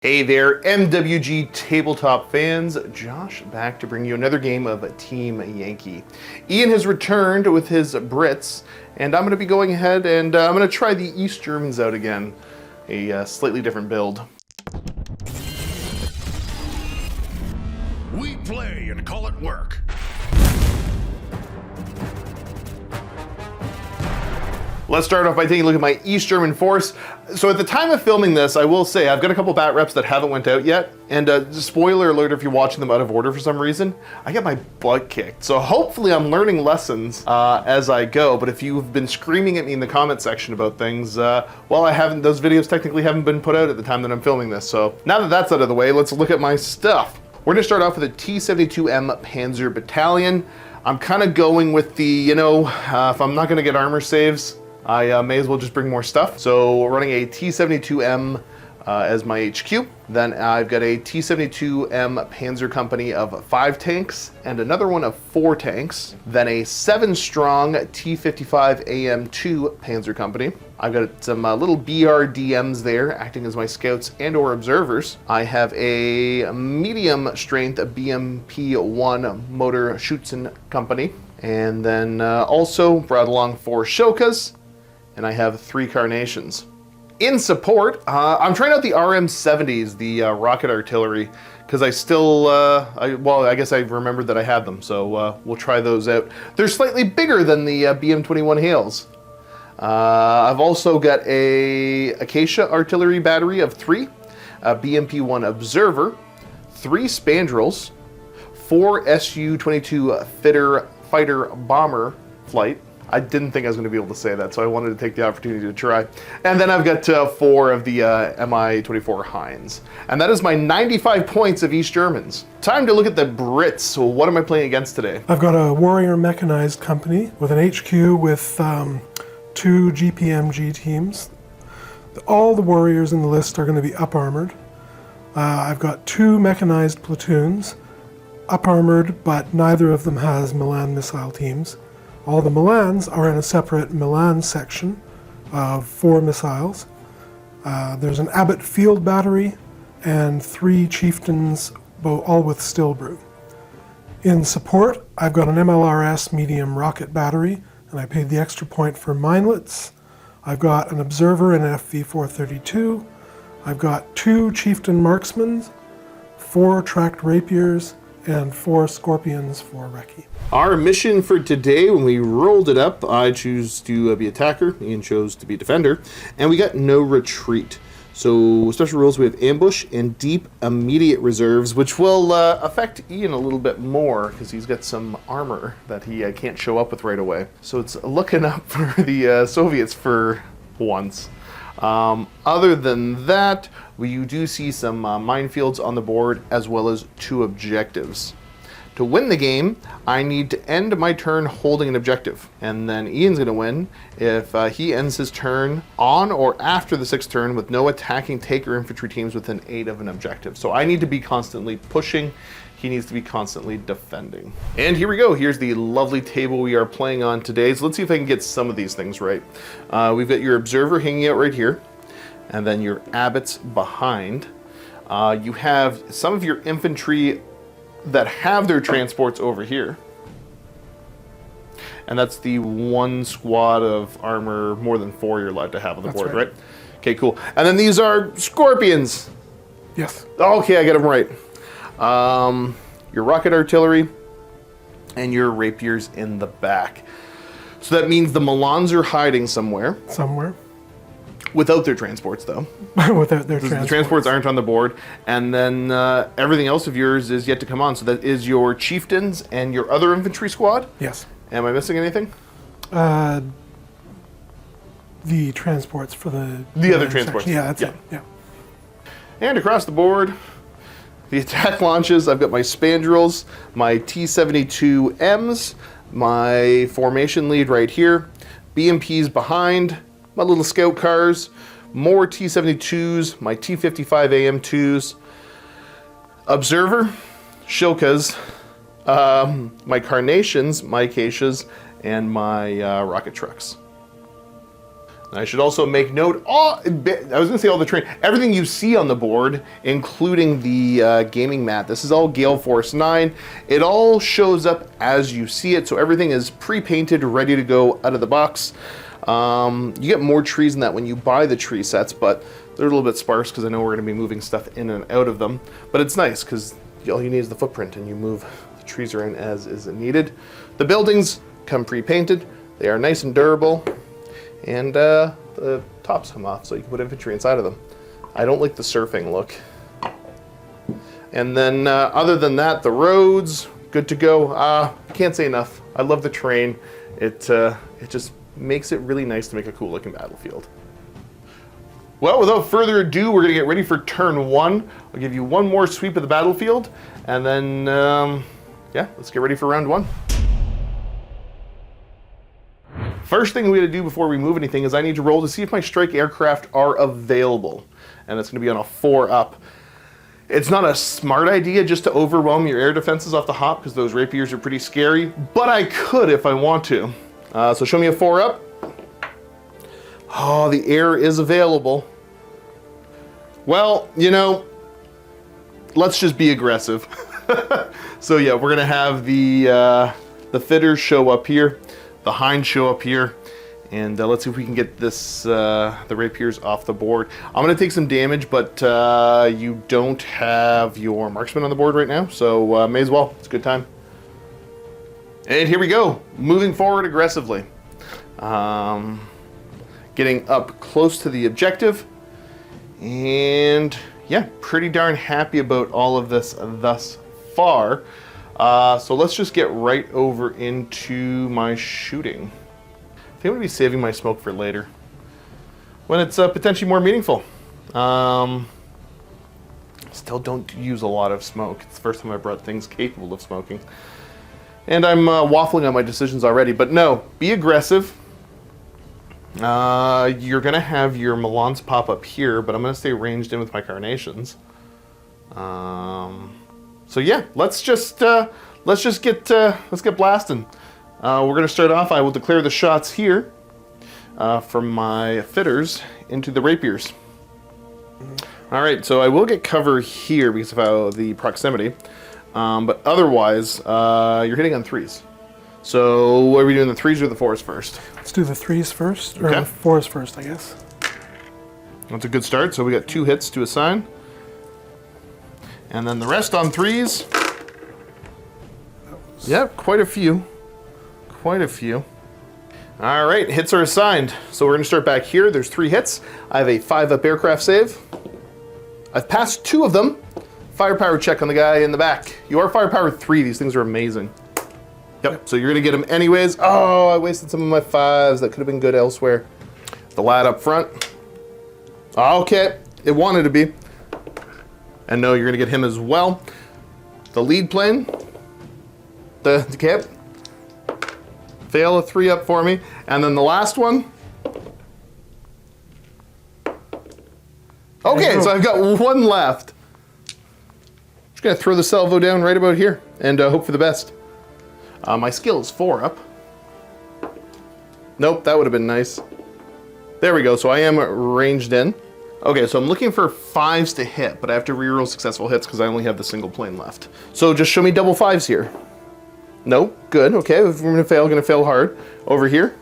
Hey there, MWG tabletop fans. Josh back to bring you another game of Team Yankee. Ian has returned with his Brits, and I'm going to be going ahead and I'm going to try the East Germans out again. A slightly different build. We play and call it work. Let's start off by taking a look at my East German force. So at the time of filming this, I will say I've got a couple bat reps that haven't went out yet. And spoiler alert if you're watching them out of order for some reason, I get my butt kicked. So hopefully I'm learning lessons as I go. But if you've been screaming at me in the comment section about things, well, those videos technically haven't been put out at the time that I'm filming this. So now that that's out of the way, let's look at my stuff. We're gonna start off with a T-72M Panzer Battalion. I'm kind of going with the, if I'm not gonna get armor saves, I may as well just bring more stuff. So we're running a T-72M as my HQ. Then I've got a T-72M Panzer Company of 5 tanks and another one of 4 tanks. Then a 7-strong T-55AM2 Panzer Company. I've got some little BRDMs there acting as my scouts and or observers. I have a medium strength BMP-1 Motor Schützen Company. And then also brought along 4 Shokas. And I have 3 Carnations. In support, I'm trying out the RM-70s, the rocket artillery, because I still, I guess I remembered that I had them, so we'll try those out. They're slightly bigger than the BM-21 Hales. I've also got a Acacia artillery battery of 3, a BMP-1 Observer, 3 Spandrels, 4 Su-22 fighter bomber flight. I didn't think I was going to be able to say that, so I wanted to take the opportunity to try. And then I've got 4 of the Mi-24 Hinds. And that is my 95 points of East Germans. Time to look at the Brits. So what am I playing against today? I've got a Warrior Mechanized Company with an HQ with 2 GPMG teams. All the warriors in the list are going to be up-armored. I've got 2 mechanized platoons, up-armored, but neither of them has Milan missile teams. All the Milans are in a separate Milan section of 4 missiles. There's an Abbott field battery and 3 chieftains, all with still brew. In support, I've got an MLRS medium rocket battery, and I paid the extra point for minelets. I've got an observer and an FV-432. I've got 2 chieftain marksmen, 4 tracked rapiers, and 4 scorpions for recce. Our mission for today, when we rolled it up, I choose to be attacker, Ian chose to be defender, and we got no retreat. So special rules, we have ambush and deep immediate reserves, which will affect Ian a little bit more because he's got some armor that he can't show up with right away. So it's looking up for the Soviets for once. Other than that, you do see some minefields on the board as well as 2 objectives. To win the game, I need to end my turn holding an objective, and then Ian's going to win if he ends his turn on or after the 6th turn with no attacking tank or infantry teams within 8 of an objective. So I need to be constantly pushing. He needs to be constantly defending. And here we go. Here's the lovely table we are playing on today. So let's see if I can get some of these things right. We've got your observer hanging out right here, and then your abbots behind. You have some of your infantry that have their transports over here. And that's the 1 squad of armor, more than 4 you're allowed to have on the board, right? Okay, cool. And then these are scorpions. Yes. Okay, I got them right. Your rocket artillery and your rapiers in the back. So that means the Milans are hiding somewhere. Somewhere. Without their transports, though. Without their transports. The transports aren't on the board. And then everything else of yours is yet to come on. So that is your chieftains and your other infantry squad? Yes. Am I missing anything? The transports for the other transports. Section. Yeah, that's it. Yeah. And across the board, the attack launches, I've got my Spandrels, my T-72Ms, my formation lead right here, BMPs behind, my little scout cars, more T-72s, my T-55AM2s, observer, Shokas, my Carnations, my Acacias, and my rocket trucks. I should also make note, I was gonna say all the terrain, everything you see on the board, including the gaming mat, this is all Gale Force 9. It all shows up as you see it, so everything is pre-painted, ready to go out of the box. You get more trees than that when you buy the tree sets, but they're a little bit sparse because I know we're gonna be moving stuff in and out of them. But it's nice because all you need is the footprint and you move the trees around as is needed. The buildings come pre-painted. They are nice and durable. And the tops come off so you can put infantry inside of them. I don't like the surfing look. And then other than that, the roads, good to go. Can't say enough. I love the terrain. It just makes it really nice to make a cool looking battlefield. Well, without further ado, we're gonna get ready for turn 1. I'll give you one more sweep of the battlefield, and then, yeah, let's get ready for round 1. First thing we gotta do before we move anything is I need to roll to see if my strike aircraft are available. And it's gonna be on a 4-up. It's not a smart idea just to overwhelm your air defenses off the hop because those rapiers are pretty scary, but I could if I want to. So show me a 4-up. Oh, the air is available. Well, you know, let's just be aggressive. So yeah, we're gonna have the fitters show up here. The hinds show up here, and let's see if we can get this the rapiers off the board. I'm going to take some damage, but you don't have your marksman on the board right now, so may as well. It's a good time. And here we go, moving forward aggressively. Getting up close to the objective, and yeah, pretty darn happy about all of this thus far. So let's just get right over into my shooting. I think I'm gonna be saving my smoke for later, when it's potentially more meaningful. Still don't use a lot of smoke. It's the first time I brought things capable of smoking. And I'm waffling on my decisions already, but no, be aggressive. You're gonna have your Milans pop up here, but I'm gonna stay ranged in with my Carnations. So yeah, let's get blasting. We're gonna start off. I will declare the shots here from my fitters into the rapiers. All right, so I will get cover here because of the proximity, but otherwise, you're hitting on 3s. So what are we doing, the 3s or the 4s first? Let's do the 3s first, or Okay. the 4s first, I guess. That's a good start. So we got 2 hits to assign. And then the rest on 3s. Yep, quite a few. Quite a few. All right, hits are assigned. So we're gonna start back here. There's 3 hits. I have a 5-up aircraft save. I've passed 2 of them. Firepower check on the guy in the back. You are firepower 3, these things are amazing. Yep, so you're gonna get them anyways. Oh, I wasted some of my 5s. That could have been good elsewhere. The lad up front. Okay, it wanted to be. And no, you're gonna get him as well. The lead plane. The cap. Fail a 3-up for me. And then the last one. Okay, so I've got 1 left. Just gonna throw the salvo down right about here and hope for the best. My skill is 4-up. Nope, that would have been nice. There we go, so I am ranged in. Okay, so I'm looking for 5s to hit, but I have to reroll successful hits because I only have the single plane left. So just show me double 5s here. Nope, good, okay, if we're gonna fail hard. Over here.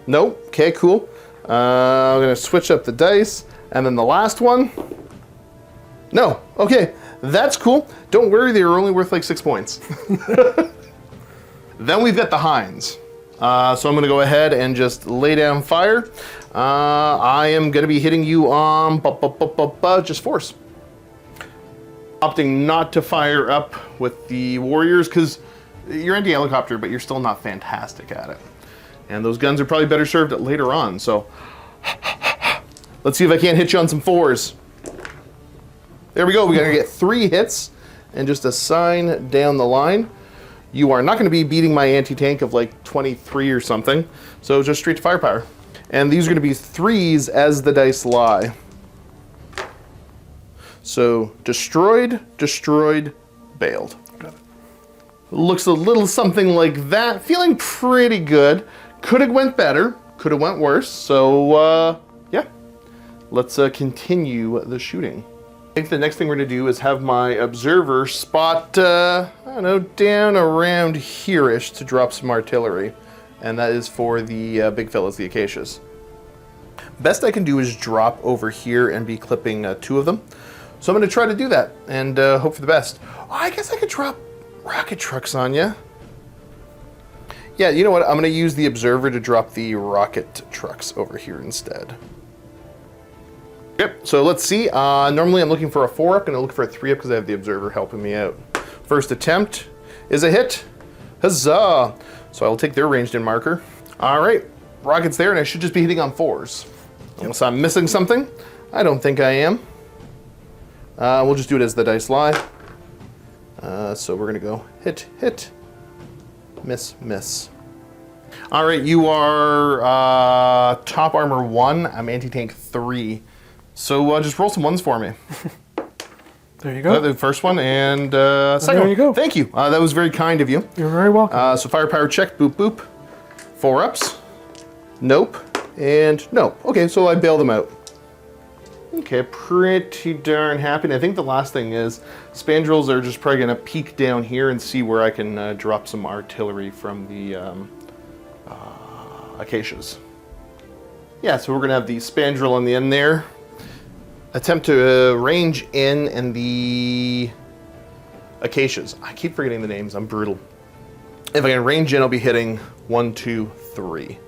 Nope, okay, cool. I'm gonna switch up the dice, and then the last one. No, okay, that's cool. Don't worry, they were only worth like 6 points. Then we've got the hinds. So I'm gonna go ahead and just lay down fire. I am gonna be hitting you on just force. Opting not to fire up with the warriors because you're anti-helicopter, but you're still not fantastic at it. And those guns are probably better served later on, so let's see if I can't hit you on some 4s. There we go, we're gonna get 3 hits and just assign down the line. You are not gonna be beating my anti-tank of like 23 or something, so just straight to firepower. And these are gonna be 3s as the dice lie. So destroyed, destroyed, bailed. Looks a little something like that. Feeling pretty good. Could have went better. Could have went worse. So yeah, let's continue the shooting. I think the next thing we're going to do is have my observer spot, I don't know, down around here-ish to drop some artillery. And that is for the big fellas, the acacias. Best I can do is drop over here and be clipping 2 of them. So I'm going to try to do that and hope for the best. Oh, I guess I could drop rocket trucks on you. Yeah, you know what? I'm going to use the observer to drop the rocket trucks over here instead. Yep, so let's see. Normally I'm looking for a 4-up, and I'm looking for a 3-up because I have the observer helping me out. First attempt is a hit. Huzzah! So I will take their ranged in marker. All right, rocket's there, and I should just be hitting on 4s. Unless I'm missing something. I don't think I am. We'll just do it as the dice lie. So we're gonna go hit, hit, miss, miss. All right, you are top armor 1. I'm anti-tank 3. So just roll some 1s for me. There you go. The first one and second there one. you go. Thank you. That was very kind of you. You're very welcome. So firepower check, boop, boop. 4-ups. Nope. And nope. Okay, so I bail them out. Okay, pretty darn happy. And I think the last thing is spandrels are just probably going to peek down here and see where I can drop some artillery from the acacias. Yeah, so we're going to have the spandrel on the end there. Attempt to range in and the acacias. I keep forgetting the names. I'm brutal. If I can range in, I'll be hitting 1, 2, 3.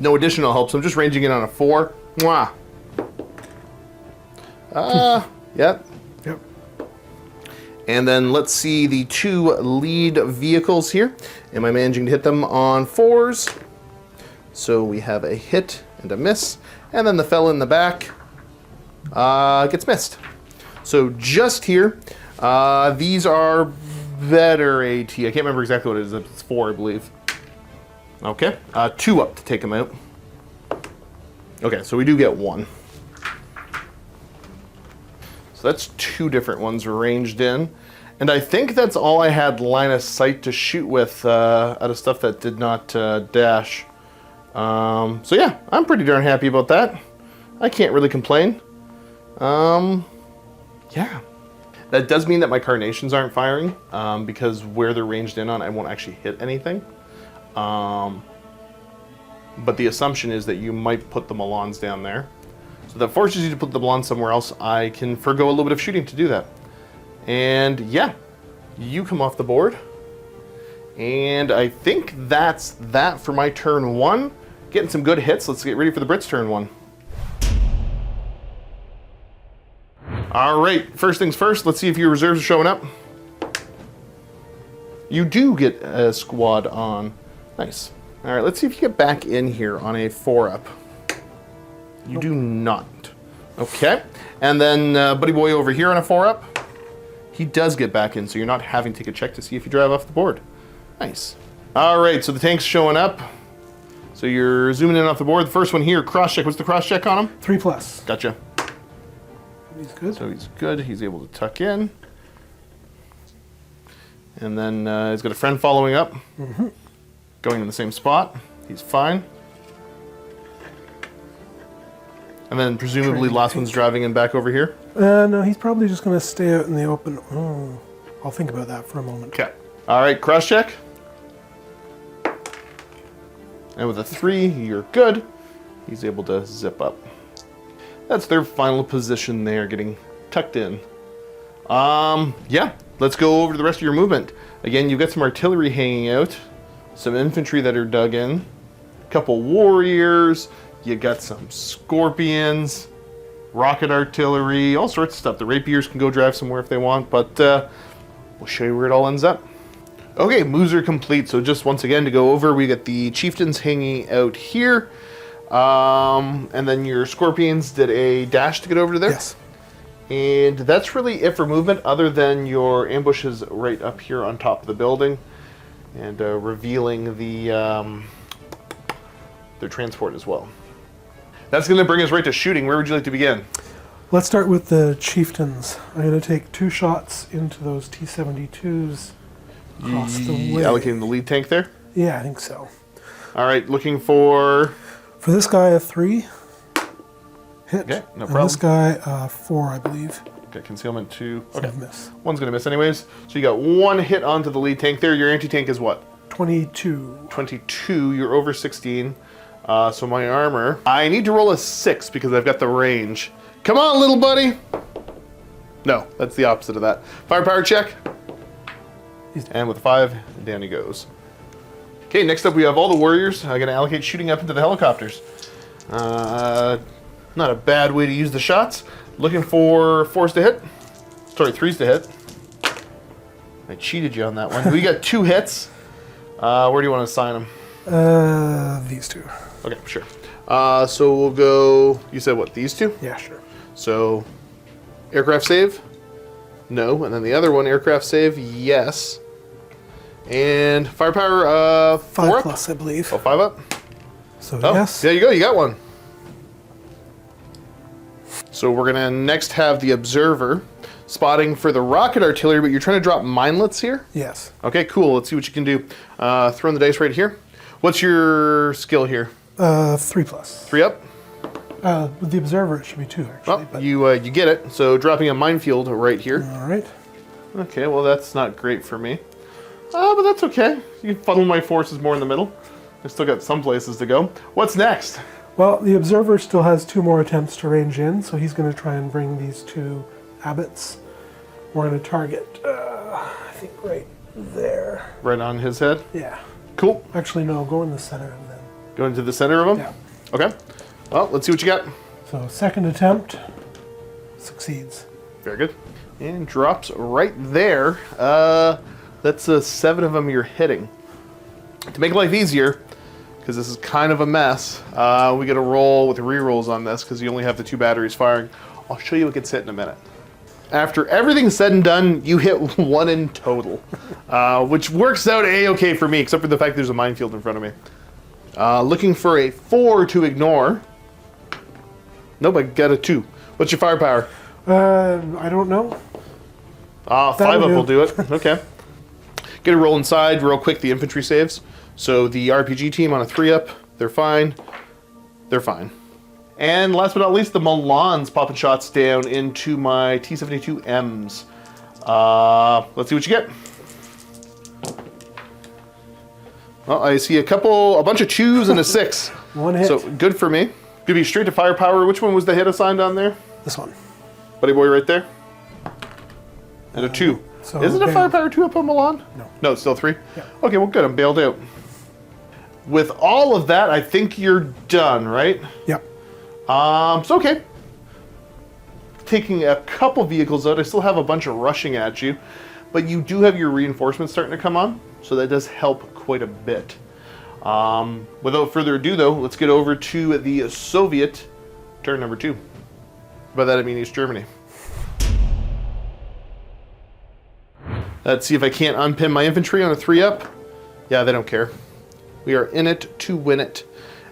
No additional help, so I'm just ranging in on a 4. Mwah. Yep. Yep. And then let's see the 2 lead vehicles here. Am I managing to hit them on 4s? So we have a hit and a miss. And then the fella in the back gets missed. So just here, these are better AT. I can't remember exactly what it is. It's 4, I believe. Okay, 2 up to take them out. Okay, so we do get 1. So that's 2 different ones ranged in. And I think that's all I had line of sight to shoot with out of stuff that did not dash. So yeah, I'm pretty darn happy about that. I can't really complain. Yeah. That does mean that my carnations aren't firing, because where they're ranged in on, I won't actually hit anything. But the assumption is that you might put the Milans down there. So that forces you to put the Milans somewhere else. I can forgo a little bit of shooting to do that. And yeah, you come off the board. And I think that's that for my turn 1. Getting some good hits. Let's get ready for the Brits' turn 1. All right, first things first, let's see if your reserves are showing up. You do get a squad on. Nice. All right, let's see if you get back in here on a 4-up. You do not. Okay, and then Buddy Boy over here on a 4-up. He does get back in, so you're not having to take a check to see if you drive off the board. Nice. All right, so the tank's showing up. So you're zooming in off the board. The first one here, cross-check. What's the cross-check on him? 3+. Gotcha. He's good. So he's good. He's able to tuck in. And then he's got a friend following up. Mm-hmm. Going in the same spot. He's fine. And then presumably last one's driving in back over here. No, he's probably just going to stay out in the open. Oh, I'll think about that for a moment. Okay. All right, cross check. And with a 3, you're good. He's able to zip up. That's their final position there, getting tucked in. Yeah, let's go over to the rest of your movement. Again, you've got some artillery hanging out, some infantry that are dug in, a couple warriors, you got some scorpions, rocket artillery, all sorts of stuff. The rapiers can go drive somewhere if they want, but we'll show you where it all ends up. Okay, moves are complete. So just once again to go over, we got the chieftains hanging out here. And then your scorpions did a dash to get over to there. Yes. And that's really it for movement, other than your ambushes right up here on top of the building, and revealing the their transport as well. That's going to bring us right to shooting. Where would you like to begin? Let's start with the chieftains. I'm going to take 2 shots into those T-72s across the way. Allocating the lead tank there? Yeah, I think so. All right, looking for... For this guy, a 3 hit. Okay, no and problem. this guy, 4, I believe. Okay, concealment 2. So Okay, miss. one's going to miss anyways. So you got 1 hit onto the lead tank there. Your anti-tank is what? 22. 22. You're over 16. So my armor... I need to roll a 6 because I've got the range. Come on, little buddy! No, that's the opposite of that. Firepower check. And with 5, down he goes. Okay, next up we have all the warriors. I'm going to allocate shooting up into the helicopters. Not a bad way to use the shots. Looking for 4s to hit. Sorry, 3s to hit. I cheated you on that one. We got 2 hits. Where do you want to assign them? These 2. Okay, sure. So we'll go... You said what, these 2? Yeah, sure. So, aircraft save? No. And then the other one, aircraft save? Yes. And firepower, 5 4 up? plus, I believe. Oh, 5 up? So Oh, yes. there you go. You got one. So we're going to next have the observer spotting for the rocket artillery, but you're trying to drop minelets here? Yes. Okay, cool. Let's see what you can do. Throwing the dice right here. What's your skill here? 3 plus. 3 up? With the observer, it should be 2, actually. Well, but... you get it. So dropping a minefield right here. All right. Okay, well that's not great for me. But that's okay. You can funnel my forces more in the middle. I've still got some places to go. What's next? Well, the observer still has 2 more attempts to range in, so he's going to try and bring these 2 abbots. We're going to target, I think, right there. Right on his head? Yeah. Cool. Actually, no, go in the center of them. Go into the center of him? Yeah. Okay. Well, let's see what you got. So, second attempt succeeds. Very good. And drops right there. That's 7 of them you're hitting. To make life easier, because this is kind of a mess, we get a roll with re-rolls on this because you only have the 2 batteries firing. I'll show you what gets hit in a minute. After everything's said and done, you hit 1 in total, which works out a-okay for me, except for the fact there's a minefield in front of me. Looking for a 4 to ignore. Nope, I got a 2. What's your firepower? I don't know. 5 up will do it. Okay. Get a roll inside real quick, the infantry saves. So the RPG team on a 3 up, they're fine. They're fine. And last but not least, the Milans popping shots down into my T-72Ms. Let's see what you get. Well, I see a bunch of 2s and a 6. 1 hit. So good for me. Could be straight to firepower. Which one was the hit assigned on there? This one. Buddy boy right there. And a 2. So Is it a bailed. firepower 2 up on Milan? No. No, it's still 3? Yeah. Okay, well good, I'm bailed out. With all of that, I think you're done, right? Yep. So okay. Taking a couple vehicles out, I still have a bunch of rushing at you, but you do have your reinforcements starting to come on, so that does help quite a bit. Without further ado though, let's get over to the Soviet turn number 2. By that I mean East Germany. Let's see if I can't unpin my infantry on a 3 up. Yeah, they don't care. We are in it to win it.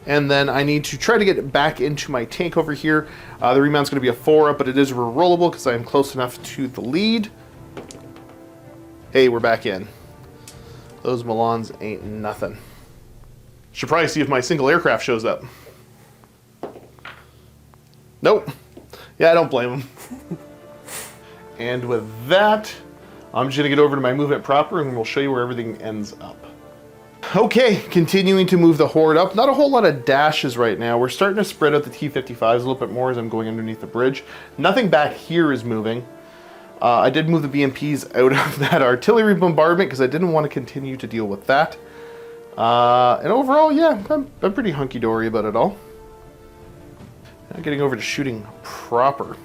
And then I need to try to get back into my tank over here. The remount's going to be a 4 up, but it is rerollable because I am close enough to the lead. Hey, we're back in. Those Milans ain't nothing. Should probably see if my single aircraft shows up. Nope. Yeah, I don't blame them. And with that, I'm just going to get over to my movement proper and we'll show you where everything ends up. Okay, continuing to move the horde up. Not a whole lot of dashes right now. We're starting to spread out the T-55s a little bit more as I'm going underneath the bridge. Nothing back here is moving. I did move the BMPs out of that artillery bombardment because I didn't want to continue to deal with that. And overall, yeah, I'm pretty hunky-dory about it all. Now getting over to shooting proper.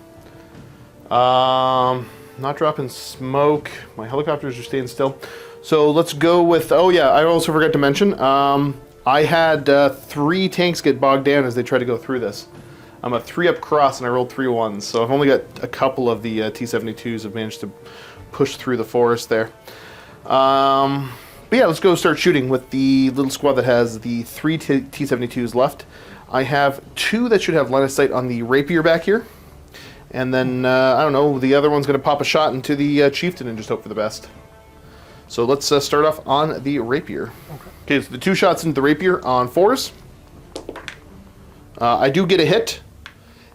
Not dropping smoke. My helicopters are staying still. So let's go with, oh yeah, I also forgot to mention, I had 3 tanks get bogged down as they tried to go through this. I'm a 3 up cross and I rolled 3 1s, so I've only got a couple of the T-72s have managed to push through the forest there. But yeah, let's go start shooting with the little squad that has the 3 T-72s left. I have 2 that should have line of sight on the rapier back here. And then, I don't know, the other one's going to pop a shot into the chieftain and just hope for the best. So let's start off on the rapier. Okay. Okay, so the 2 shots into the rapier on 4s. I do get a hit,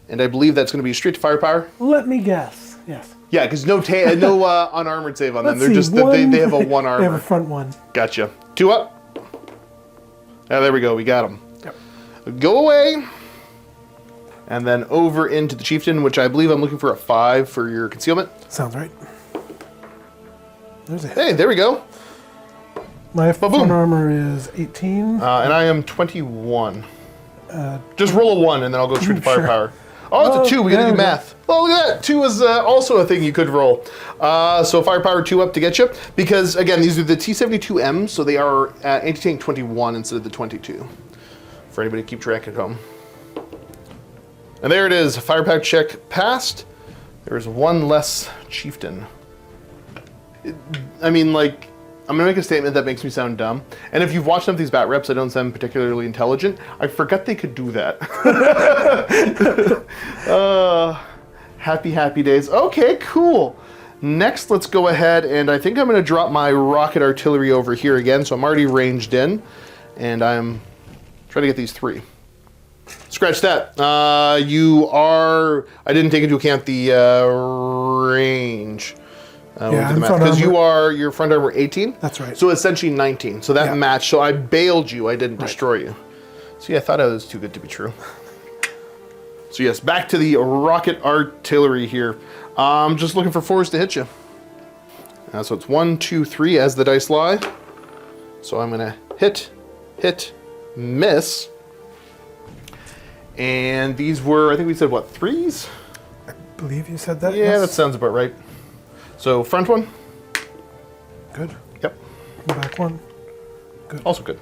and I believe that's going to be straight to firepower. Let me guess. Yes. Yeah, because no unarmored save on them. They're just one, they have a 1 armor. They have a front 1. Gotcha. 2 up. Ah, there we go. We got them. Yep. Go away. And then over into the chieftain, which I believe I'm looking for a 5 for your concealment. Sounds right. There's a hit. Hey, there we go. My front armor is 18. And I am 21. Just roll a 1 and then I'll go straight to firepower. Oh, it's a 2. We gotta do math. Oh, look at that. 2 is also a thing you could roll. So firepower 2 up to get you. Because, again, these are the T-72Ms, so they are anti-tank 21 instead of the 22. For anybody to keep track at home. And there it is. Firepower check passed. There's 1 less chieftain. I mean, like, I'm going to make a statement that makes me sound dumb. And if you've watched enough of these bat reps, I don't sound particularly intelligent. I forgot they could do that. Happy days. Okay, cool. Next, let's go ahead, and I think I'm going to drop my rocket artillery over here again. So I'm already ranged in, and I'm trying to get these 3. Scratch that. I didn't take into account the range. Because your front armor 18. That's right. So essentially 19. So that matched. So I bailed you. I didn't destroy you. So yeah, I thought it was too good to be true. So yes, back to the rocket artillery here. I'm just looking for 4s to hit you. So it's 1, 2, 3 as the dice lie. So I'm gonna hit, miss. And these were, I think we said what, 3s? I believe you said that. Yeah, yes. that sounds about right. So front 1. Good. Yep. Back 1. Good. Also good.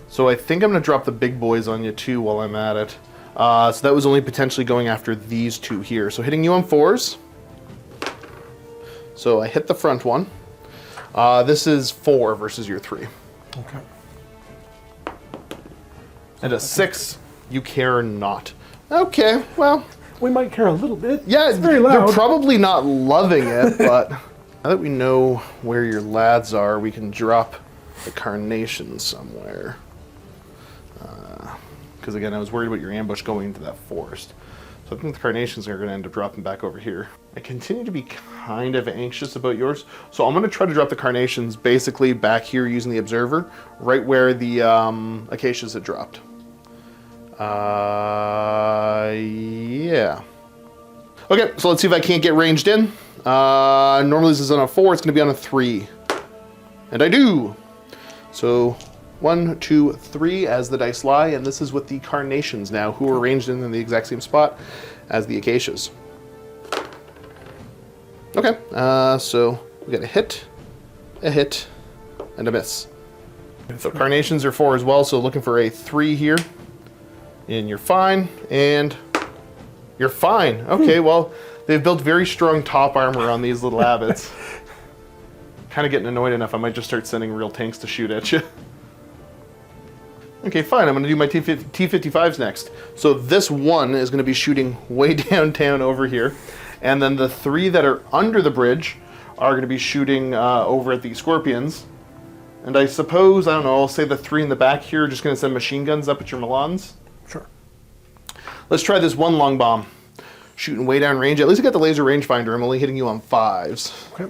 So I think I'm going to drop the big boys on you too while I'm at it. So that was only potentially going after these 2 here. So hitting you on 4s. So I hit the front 1. This is 4 versus your 3. Okay. And a 6, you care not. Okay, well. We might care a little bit. Yeah, it's very loud. They're probably not loving it, but now that we know where your lads are, we can drop the carnations somewhere. Because again, I was worried about your ambush going into that forest. So I think the carnations are going to end up dropping back over here. I continue to be kind of anxious about yours. So I'm going to try to drop the carnations basically back here using the observer, right where the acacias had dropped. Yeah. Okay, so let's see if I can't get ranged in. Normally this is on a 4, it's going to be on a 3. And I do. So 1, 2, 3 as the dice lie, and this is with the carnations now, who are ranged in the exact same spot as the acacias. Okay, so we got a hit, and a miss. So carnations are 4 as well, so looking for a 3 here. And you're fine, and you're fine. Okay, well, they've built very strong top armor on these little abbots. Kind of getting annoyed enough, I might just start sending real tanks to shoot at you. Okay, fine, I'm going to do my T-55s next. So this 1 is going to be shooting way downtown over here, and then the 3 that are under the bridge are going to be shooting over at the Scorpions. And I suppose, I don't know, I'll say the 3 in the back here are just going to send machine guns up at your Milans. Sure. Let's try this 1 long bomb. Shooting way down range. At least I got the laser rangefinder. I'm only hitting you on 5s. Okay.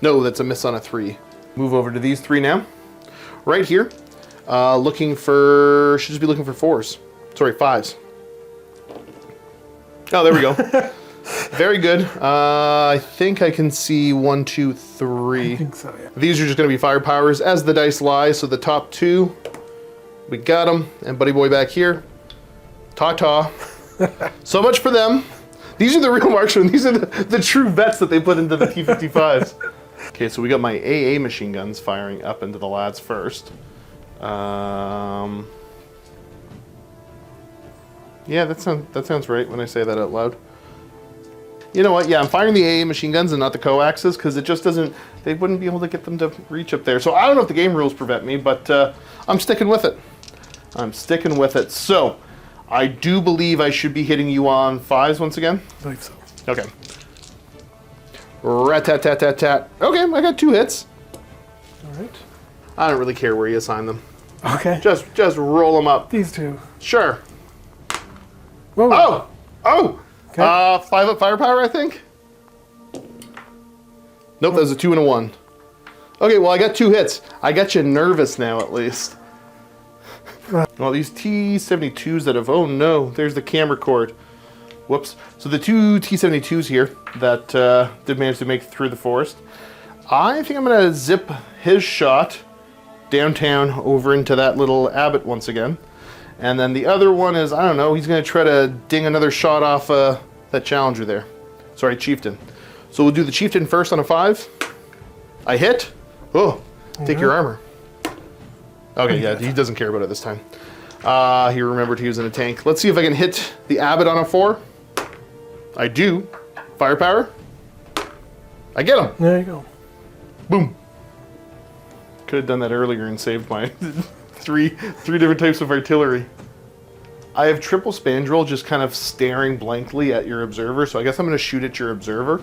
No, that's a miss on a 3. Move over to these 3 now. Right here. Should just be looking for 4s. Sorry, 5s. Oh, there we go. Very good. I think I can see 1, 2, 3. I think so, yeah. These are just going to be firepowers as the dice lie. So the top 2, we got them. And buddy boy back here. Ta-ta. So much for them. These are the real marksmen. These are the true vets that they put into the T-55s. Okay, so we got my AA machine guns firing up into the lads first. Yeah, that sounds right when I say that out loud. You know what? Yeah, I'm firing the AA machine guns and not the coaxes because it just doesn't. They wouldn't be able to get them to reach up there. So I don't know if the game rules prevent me, but I'm sticking with it. I'm sticking with it. So I do believe I should be hitting you on 5s once again. I believe so. Okay. Rat-tat-tat-tat-tat. Okay, I got 2 hits. right. I don't really care where you assign them. Okay. Just roll them up. These two. Sure. Whoa. Oh! Okay. 5 up firepower, I think? Nope, that was a 2 and a 1. Okay, well, I got 2 hits. I got you nervous now, at least. Well, these T-72s that have... Oh, no. There's the camera cord. Whoops. So the 2 T-72s here that did manage to make it through the forest. I think I'm going to zip his shot downtown over into that little abbot once again. And then the other one is, I don't know, he's going to try to ding another shot off that challenger there. Sorry, chieftain. So we'll do the chieftain first on a 5. I hit. Oh, take your armor. Okay, yeah, he doesn't care about it this time. He remembered he was in a tank. Let's see if I can hit the abbot on a 4. I do. Firepower. I get him. There you go. Boom. Could have done that earlier and saved my three different types of artillery. I have triple spandrel just kind of staring blankly at your observer, so I guess I'm going to shoot at your observer.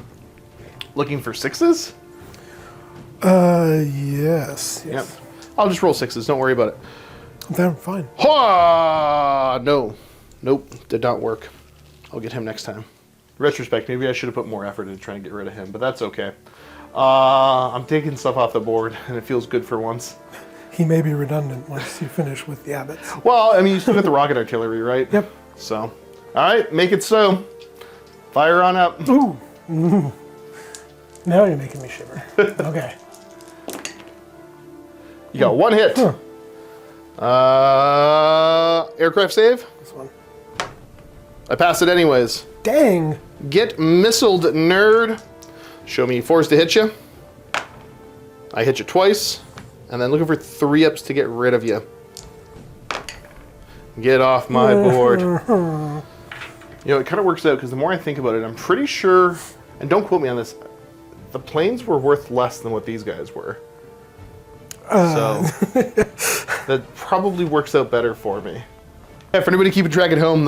Looking for 6s? Yes. Yep. I'll just roll 6s, don't worry about it. Then fine. Ha! No. Nope, did not work. I'll get him next time. Retrospect, maybe I should have put more effort into trying to get rid of him, but that's okay. I'm taking stuff off the board, and it feels good for once. He may be redundant once you finish with the abbots. Well, I mean, you still got the rocket artillery, right? Yep. So, all right, make it so. Fire on up. Ooh. Now you're making me shiver. Okay. You got 1 hit. Huh. Aircraft save. This one. I passed it anyways. Dang. Get missiled, nerd. Show me 4s to hit you. I hit you twice. And then looking for 3-ups to get rid of you. Get off my board. You know, it kind of works out because the more I think about it, I'm pretty sure, and don't quote me on this, the planes were worth less than what these guys were. So that probably works out better for me. Yeah, for anybody keeping track at home,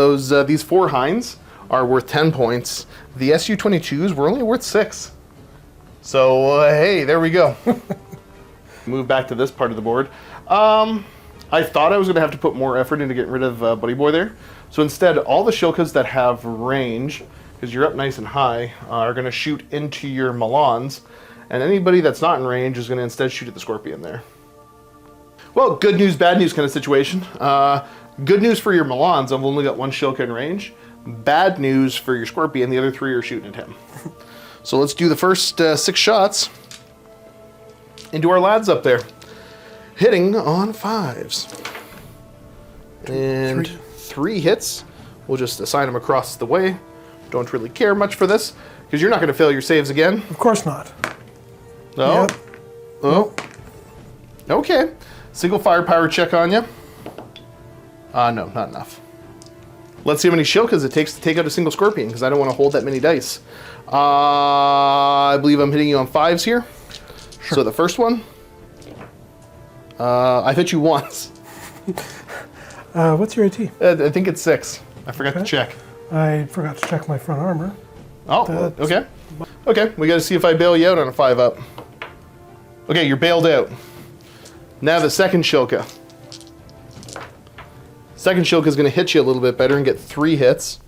these 4 Hinds are worth 10 points. The Su-22s were only worth 6. So hey, there we go. Move back to this part of the board. I thought I was going to have to put more effort into getting rid of Buddy Boy there. So instead, all the Shilkas that have range, because you're up nice and high, are going to shoot into your Milans. And anybody that's not in range is going to instead shoot at the Scorpion there. Well, good news, bad news kind of situation. Good news for your Milans, I've only got 1 Shilka in range. Bad news for your Scorpion, the other 3 are shooting at him. So let's do the first 6 shots into our lads up there. Hitting on 5s. And 3 hits. We'll just assign them across the way. Don't really care much for this, because you're not going to fail your saves again. Of course not. Oh. Yep. Oh. Okay. Single firepower check on you. No, not enough. Let's see how many Shilkas it takes to take out a single Scorpion, because I don't want to hold that many dice. I believe I'm hitting you on 5s here. Sure. So the first one, I've hit you once. What's your AT? I think it's 6. I forgot to check. I forgot to check my front armor. Oh, okay. Okay, we got to see if I bail you out on a 5-up. Okay, you're bailed out. Now the second Shilka. Second Shilka is going to hit you a little bit better and get 3 hits.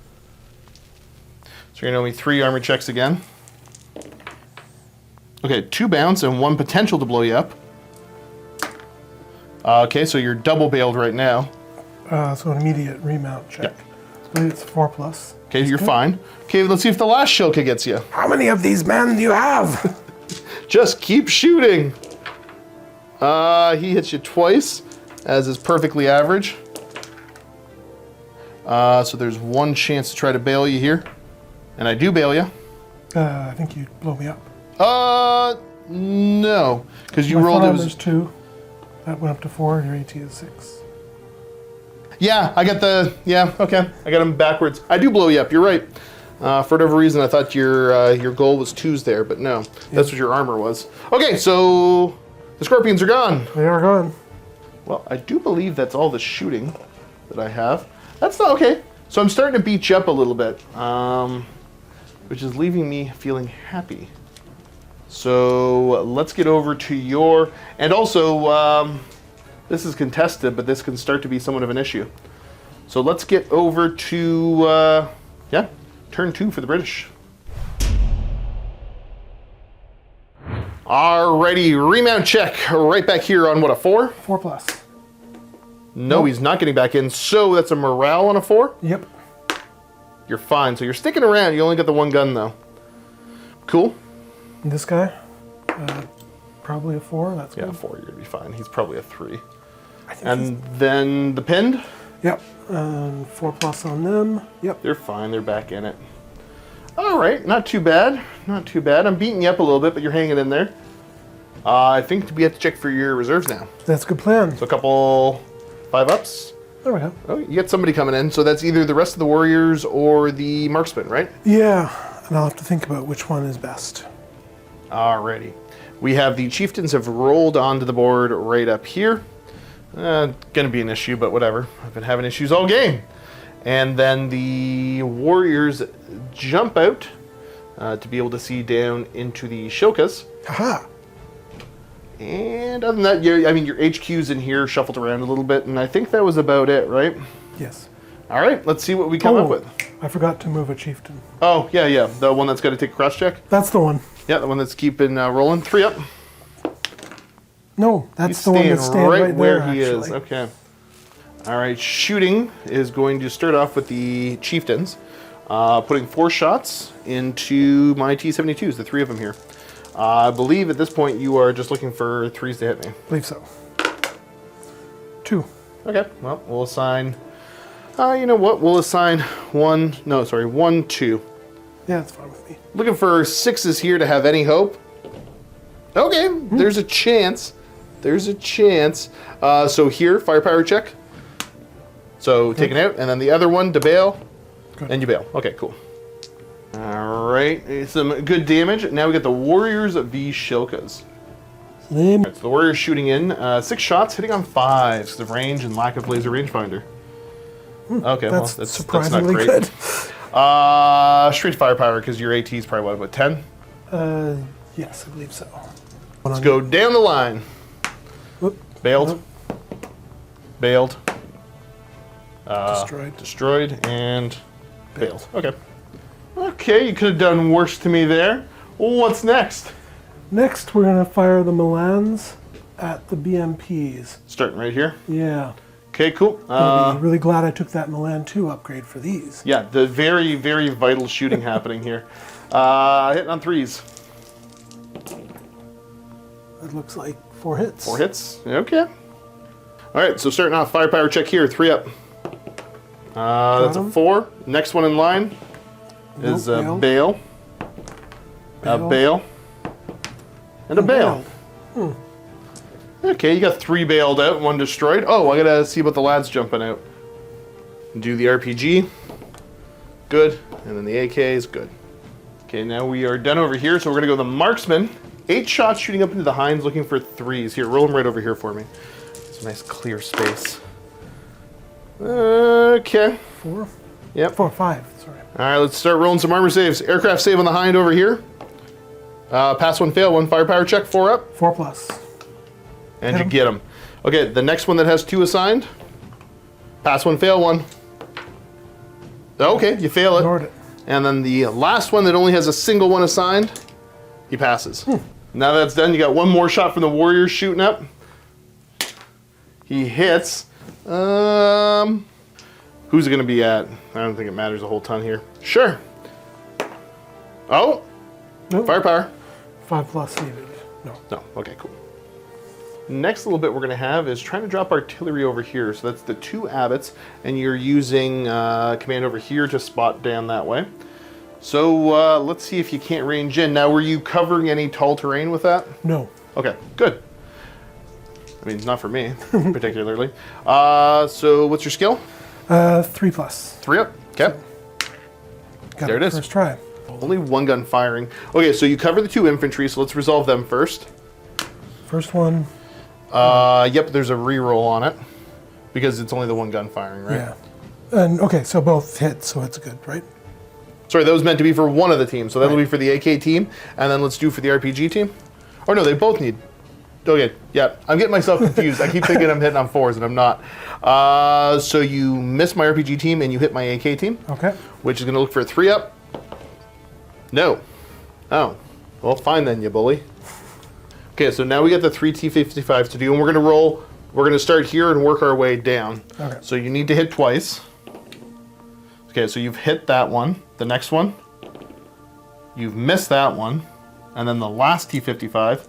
So you're going to owe me 3 armor checks again. Okay, 2 bounce and 1 potential to blow you up. Okay, so you're double bailed right now. So an immediate remount check. Yep. I believe it's 4+. Okay, you're fine. Okay, let's see if the last Shilka gets you. How many of these men do you have? Just keep shooting. He hits you twice, as is perfectly average. So there's 1 chance to try to bail you here. And I do bail you. I think you blow me up. No. Because you My rolled, front it was... armor's 2. That went up to 4, your AT is 6. Yeah, I got the... Yeah, okay. I got them backwards. I do blow you up, you're right. For whatever reason, I thought your goal was 2s there, but no. That's what your armor was. Okay, so the Scorpions are gone. They are gone. Well, I do believe that's all the shooting that I have. That's not okay. So I'm starting to beat you up a little bit, which is leaving me feeling happy. So let's get over to your, and also this is contested, but this can start to be somewhat of an issue. So let's get over to, yeah, turn 2 for the British. Alrighty, remount check right back here on what, a 4? 4+. No, he's not getting back in, so that's a morale on a 4? Yep. You're fine, so you're sticking around. You only got the 1 gun though. Cool. And this guy, probably a 4, that's good. Yeah, 4, you're gonna be fine. He's probably a 3. I think And then the pinned? Yep, 4+ on them. Yep. They're fine, they're back in it. All right, not too bad, not too bad. I'm beating you up a little bit, but you're hanging in there. I think we have to check for your reserves now. That's a good plan. So a couple 5-ups. There we go. Oh, you got somebody coming in, so that's either the rest of the warriors or the marksman, right? Yeah, and I'll have to think about which one is best. Alrighty. We have the chieftains have rolled onto the board right up here. Gonna be an issue, but whatever. I've been having issues all game. And then the warriors jump out to be able to see down into the shilkas. Haha. And other than that, your HQ's in here, shuffled around a little bit, and I think that was about it, right? Yes. All right, let's see what we come up with. I forgot to move a chieftain. Oh, yeah, the one that's got to take a cross check? That's the one. Yeah, the one that's keeping rolling. 3 up. No, that's He's the one that's staying right where there, he is. actually. Okay. All right, shooting is going to start off with the chieftains, putting 4 shots into my T-72s, the 3 of them here. I believe at this point you are just looking for 3s to hit me. I believe so. 2. Okay, well, we'll assign, you know what, we'll assign 1, 2. Yeah, that's fine with me. Looking for 6s here to have any hope. Okay, there's a chance. There's a chance. So here, firepower check. So taken out, and then the other one to bail, Good. and you bail. Okay, cool. All right, some good damage. Now we got the Warriors v Shilkas. Same. So the Warriors shooting in 6 shots, hitting on 5s. The range and lack of laser rangefinder. Okay, well, that's surprisingly not great. good. Straight firepower because your AT is probably what, 10? Yes, I believe so. Let's go down the line. Whoop. Bailed. Bailed. Destroyed. Destroyed and bailed. Okay. Okay, you could have done worse to me there. Well, what's next? Next, we're going to fire the Milans at the BMPs. Starting right here. Yeah. Okay, cool. I'm really glad I took that Milan 2 upgrade for these. Yeah, the very, very vital shooting happening here. Hitting on 3s. It looks like 4 hits. 4 hits. Okay. All right, so starting off, firepower check here, 3 up. That's a 4. Next one in line is bail. A bail. And a bail. Okay, you got 3 bailed out, 1 destroyed. Oh, I gotta see about the lads jumping out. Do the RPG. Good. And then the AK is good. Okay, now we are done over here, so we're gonna go the marksman. 8 shots shooting up into the hinds, looking for 3s. Here, roll them right over here for me. It's a nice clear space. Okay. 4? Yep. 4, 5, sorry. All right, let's start rolling some armor saves. Aircraft save on the hind over here. Pass 1, fail 1, firepower check, 4 up. 4+. And you get them. Okay, the next one that has 2 assigned. Pass 1, fail 1. Okay, you fail it. Ignored it. And then the last one that only has a single 1 assigned, he passes. Now that's done, you got 1 more shot from the Warriors shooting up. He hits. Who's it going to be at? I don't think it matters a whole ton here. Sure. Oh. Nope. Firepower. 5+ needed. No. No. Okay, cool. Next little bit we're going to have is trying to drop artillery over here. So that's the 2 abbots, and you're using command over here to spot down that way. So let's see if you can't range in. Now, were you covering any tall terrain with that? No. Okay, good. I mean, not for me, particularly. So what's your skill? 3+. 3 up. Okay. Got There it is. First try. Only 1 gun firing. Okay, so you cover the 2 infantry, so let's resolve them first. First one. Yep, there's a reroll on it because it's only the 1 gun firing, right? Yeah. And okay, so both hit, so it's good, right? Sorry, that was meant to be for one of the teams. So that'll be for the AK team, and then let's do for the RPG team. Or no, they both need. Okay, yeah, I'm getting myself confused. I keep thinking I'm hitting on 4s, and I'm not. So you miss my RPG team, and you hit my AK team. Okay. Which is going to look for a 3-up. No. Oh. Well, fine then, you bully. Okay, so now we got the 3 T55s to do, and we're going to roll. We're going to start here and work our way down. Okay. So you need to hit twice. Okay, so you've hit that one. The next one. You've missed that one. And then the last T55.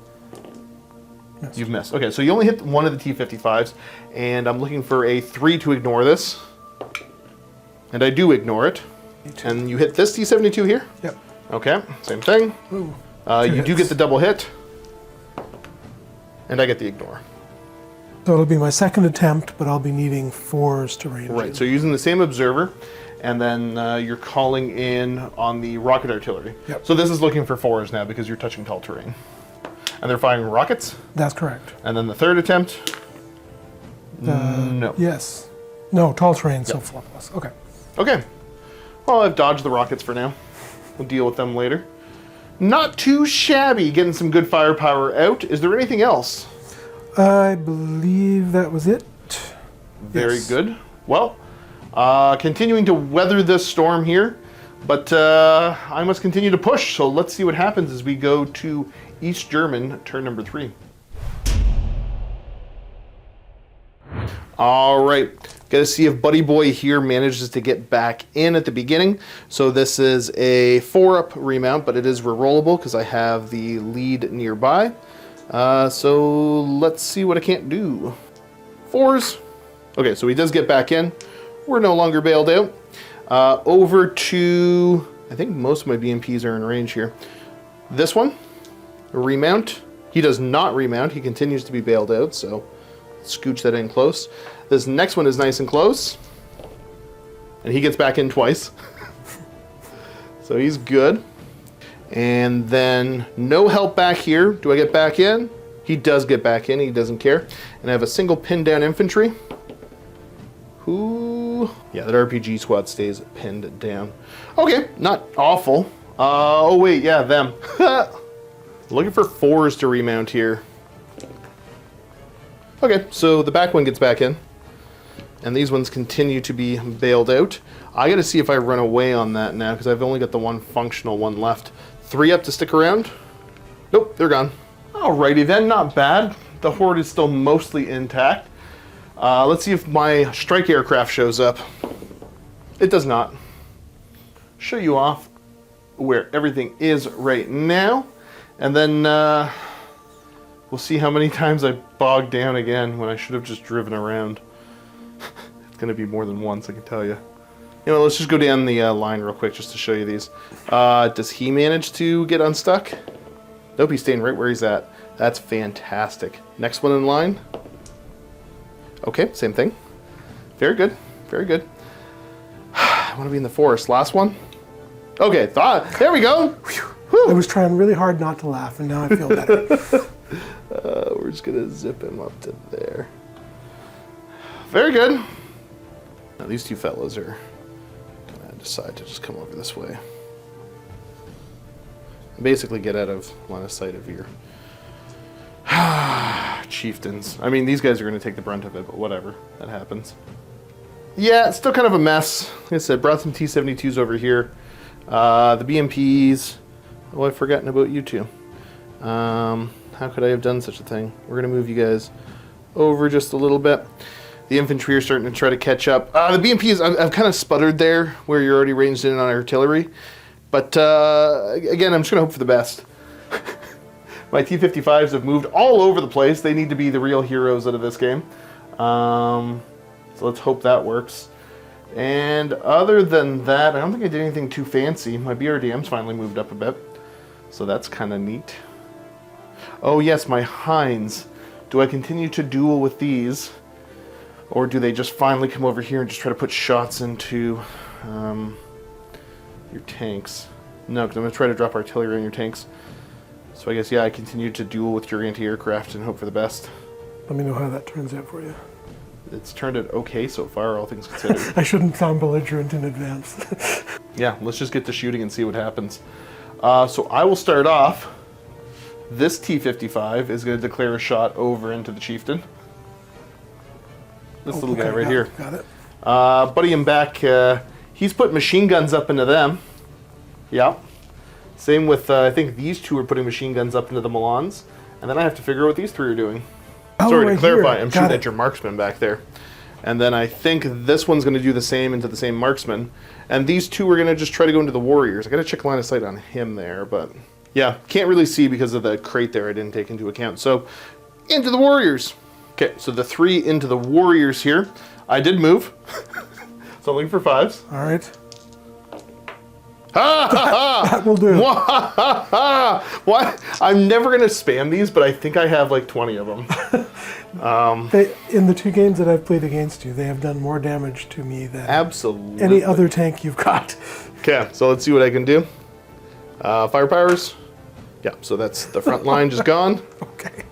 You've missed. Okay, so you only hit one of the T55s, and I'm looking for a 3 to ignore this. And I do ignore it. And you hit this T72 here? Yep. Okay, same thing. Ooh, you do get the double hit. And I get the ignore. So it'll be my second attempt, but I'll be needing 4s to range. Right, so you're using the same observer, and then you're calling in on the rocket artillery. Yep. So this is looking for 4s now because you're touching tall terrain. And they're firing rockets? That's correct. And then the third attempt? No. Yes. No, tall terrain, so 4+. Okay. Okay. Well, I've dodged the rockets for now. We'll deal with them later. Not too shabby, getting some good firepower out. Is there anything else? I believe that was it. Very good. Well, continuing to weather this storm here, but I must continue to push. So let's see what happens as we go to East German, turn number 3. All right, got to see if Buddy Boy here manages to get back in at the beginning. So this is a 4-up remount, but it is rerollable because I have the lead nearby. So let's see what I can't do. 4s. Okay, so he does get back in. We're no longer bailed out. Over to, I think most of my BMPs are in range here. This one, a remount. He does not remount. He continues to be bailed out, so scooch that in close. This next one is nice and close. And he gets back in twice. So he's good. And then no help back here. Do I get back in? He does get back in. He doesn't care. And I have a single pinned down infantry. Who? Yeah, that RPG squad stays pinned down. Okay, not awful. Oh wait, yeah, them. Looking for 4s to remount here. Okay, so the back one gets back in. And these ones continue to be bailed out. I gotta see if I run away on that now, because I've only got the one functional one left. 3 up to stick around. Nope, they're gone. Alrighty then, not bad. The horde is still mostly intact. Let's see if my strike aircraft shows up. It does not. Show you off where everything is right now. And then we'll see how many times I bog down again when I should have just driven around. It's going to be more than once, I can tell you. You know, let's just go down the line real quick just to show you these. Does he manage to get unstuck? Nope, he's staying right where he's at. That's fantastic. Next one in line. Okay, same thing. Very good, very good. I want to be in the forest. Last one. Okay, there we go. I was trying really hard not to laugh, and now I feel better. We're just going to zip him up to there. Very good. Now these two fellows are going to decide to just come over this way. And basically get out of line of sight of your chieftains. I mean, these guys are going to take the brunt of it, but whatever. That happens. Yeah, it's still kind of a mess. Like I said, brought some T-72s over here. The BMPs. Oh, I've forgotten about you two. How could I have done such a thing? We're going to move you guys over just a little bit. The infantry are starting to try to catch up. The BMPs, I've kind of sputtered there where you're already ranged in on artillery. But again, I'm just going to hope for the best. My T-55s have moved all over the place. They need to be the real heroes out of this game. So let's hope that works. And other than that, I don't think I did anything too fancy. My BRDM's finally moved up a bit. So that's kind of neat. Oh yes, my Hinds. Do I continue to duel with these? Or do they just finally come over here and just try to put shots into your tanks? No, because I'm going to try to drop artillery on your tanks. So I guess, yeah, I continue to duel with your anti-aircraft and hope for the best. Let me know how that turns out for you. it's turned out okay so far, all things considered. I shouldn't sound belligerent in advance. Yeah, let's just get to shooting and see what happens. So I will start off. This T-55 is going to declare a shot over into the Chieftain. This little guy right here. Got it. Buddy him back. He's put machine guns up into them. Yeah. Same with, I think these two are putting machine guns up into the Milans. And then I have to figure out what these three are doing. Oh, Sorry, right to clarify, here. I'm Got shooting it. at your marksman back there. And then I think this one's going to do the same into the same marksman. And these two are going to just try to go into the warriors. I got to check line of sight on him there, but yeah, can't really see because of the crate there I didn't take into account. So, into the warriors. Okay, so the three into the warriors here. I did move. So I'm looking for 5s. All right. Ha ha ha! That will do. What? I'm never going to spam these, but I think I have like 20 of them. In the 2 games that I've played against you, they have done more damage to me than Absolutely. any other tank you've got. Okay, so let's see what I can do. Firepowers. Yeah, so that's the front line just gone. Okay.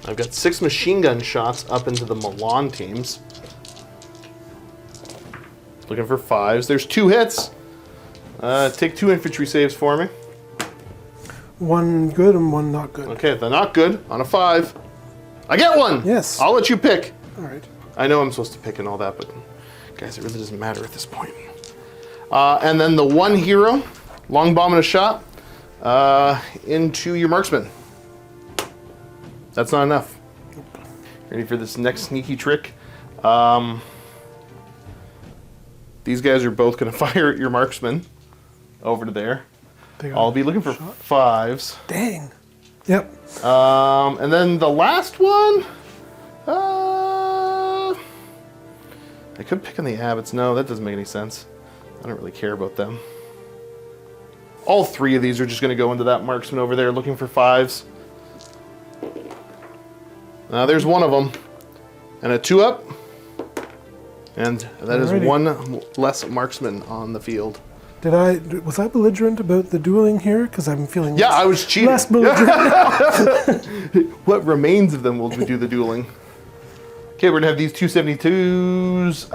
I've got 6 machine gun shots up into the Milan teams. Looking for 5s. There's 2 hits. Take 2 infantry saves for me. 1 good and 1 not good. Okay, they're not good on a 5. I get 1! Yes. I'll let you pick. All right. I know I'm supposed to pick and all that, but guys, it really doesn't matter at this point. And then the 1 hero, long bomb and a shot, into your marksman. That's not enough. Ready for this next sneaky trick? These guys are both going to fire at your marksman over to there. I'll be looking for 5s. Dang. Yep. And then the last one, I could pick on the abbots. No, that doesn't make any sense. I don't really care about them. All 3 of these are just going to go into that marksman over there looking for 5s. There's 1 of them. And a 2-up. And that is 1 less marksman on the field. Was I belligerent about the dueling here? Because I'm feeling I was cheating. less belligerent now. What remains of them will we do the dueling. Okay, we're going to have these 272s.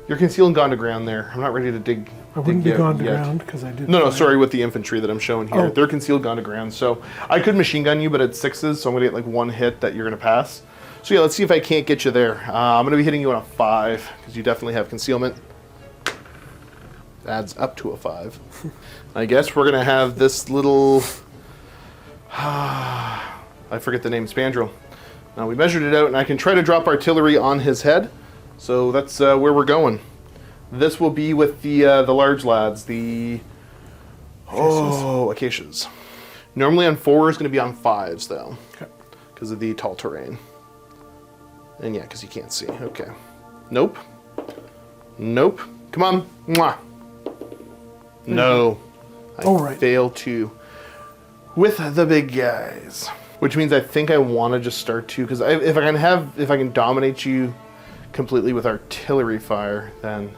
You're concealed and gone to ground there. I'm not ready to dig. I wouldn't be out gone to yet. ground because I did. No, sorry, with the infantry that I'm showing here. Oh. They're concealed, gone to ground. So I could machine gun you, but at 6s, so I'm going to get like 1 hit that you're going to pass. So yeah, let's see if I can't get you there. I'm going to be hitting you on a 5 because you definitely have concealment. Adds up to a 5. I guess we're going to have this little... I forget the name, Spandrel. Now we measured it out, and I can try to drop artillery on his head. So that's where we're going. This will be with the large lads, the... acacias. Normally on 4 is going to be on 5s, though. Okay. Because of the tall terrain. And yeah, because you can't see. Okay. Nope. Nope. Come on. Mwah. No. I fail to with the big guys. Which means I think I want to just start to, because if I can dominate you completely with artillery fire, then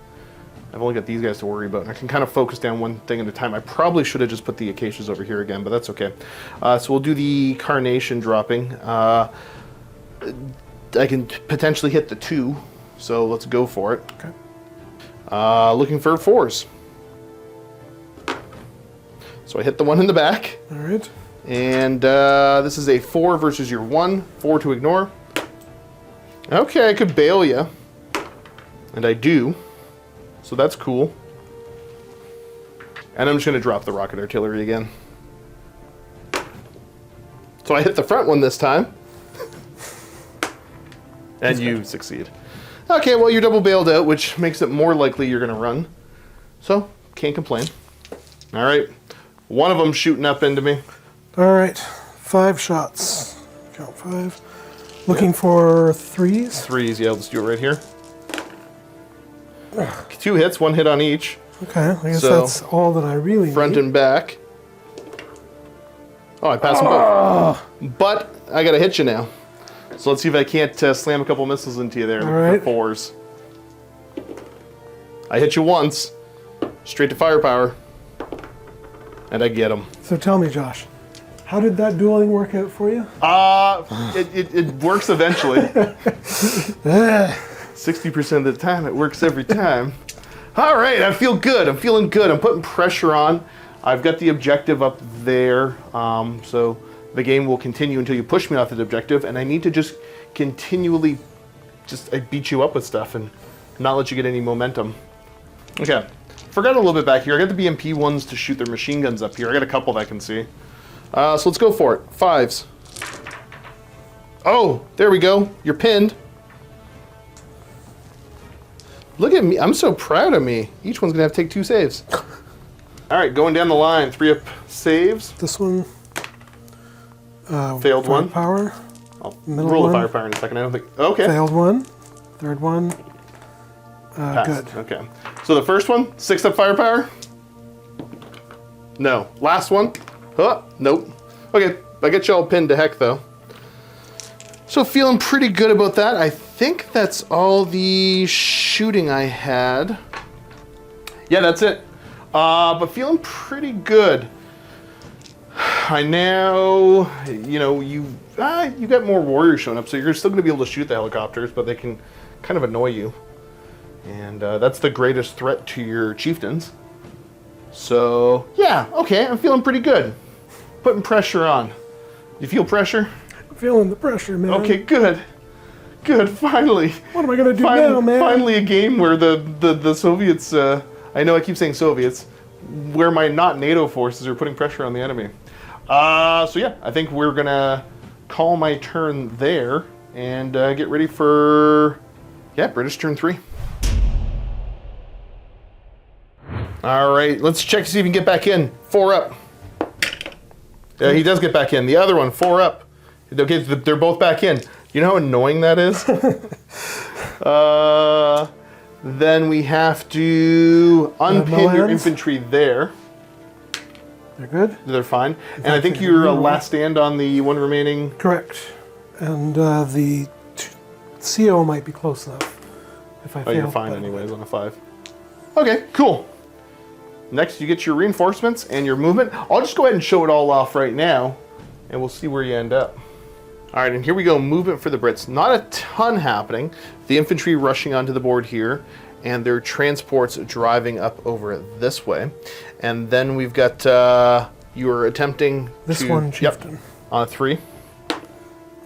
I've only got these guys to worry about. And I can kind of focus down one thing at a time. I probably should have just put the acacias over here again, but that's okay. So we'll do the carnation dropping. I can potentially hit the 2, so let's go for it. Okay. Looking for 4s. So I hit the 1 in the back. All right. And this is a 4 versus your 1. 4 to ignore. Okay, I could bail you. And I do. So that's cool. And I'm just going to drop the rocket artillery again. So I hit the front one this time. And you succeed. Okay, well, you're double bailed out, which makes it more likely you're going to run. So, can't complain. All right. One of them shooting up into me. All right. 5 shots. Count 5. Looking for 3s. 3s, yeah, let's do it right here. 2 hits, 1 hit on each. Okay, I guess So, that's all that I really Front need. and back. Oh, I passed them both. But I got to hit you now. So let's see if I can't slam a couple missiles into you there All for 4s. I hit you once, straight to firepower, and I get them. So tell me, Josh, How did that dueling work out for you? It works eventually. 60% of the time, it works every time. All right, I feel good. I'm feeling good. I'm putting pressure on. I've got the objective up there, so the game will continue until you push me off the objective, and I need to just continually beat you up with stuff and not let you get any momentum. Okay, forgot a little bit back here. I got the BMP ones to shoot their machine guns up here. I got a couple that I can see. So let's go for it. 5s. Oh, there we go. You're pinned. Look at me. I'm so proud of me. Each one's going to have to take 2 saves. All right, going down the line. 3 up saves. This one. Failed one. Firepower. I'll Middle roll one. the firepower in a second. I don't think... Okay. Failed one. Third one. Passed. Good. Okay. So the first one, 6 up firepower. No. Last one. Oh, nope. Okay. I get you all pinned to heck, though. So feeling pretty good about that. I think that's all the shooting I had. Yeah, that's it. But feeling pretty good. I now, you got more warriors showing up, so you're still going to be able to shoot the helicopters, but they can kind of annoy you. And that's the greatest threat to your chieftains. So, yeah, okay, I'm feeling pretty good. Putting pressure on. You feel pressure? I'm feeling the pressure, man. Okay, good. Good, finally. What am I going to do now, man? Finally a game where the Soviets, I know I keep saying Soviets, where my not NATO forces are putting pressure on the enemy. So yeah, I think we're going to call my turn there and get ready for, British turn 3. All right, let's check to see if he can get back in. 4 up. Yeah, he does get back in. The other one, 4 up. Okay, they're both back in. You know how annoying that is? Then we have to unpin your infantry there. They're good? They're fine. And I think you're last stand on the one remaining... Correct. And the CO might be close enough if I fail. Oh, you're fine anyways on a 5. Okay, cool. Next, you get your reinforcements and your movement. I'll just go ahead and show it all off right now, and we'll see where you end up. All right, and here we go, movement for the Brits. Not a ton happening. The infantry rushing onto the board here, and their transports driving up over this way. And then we've got, you are attempting this one, chieftain. Yep, on a 3.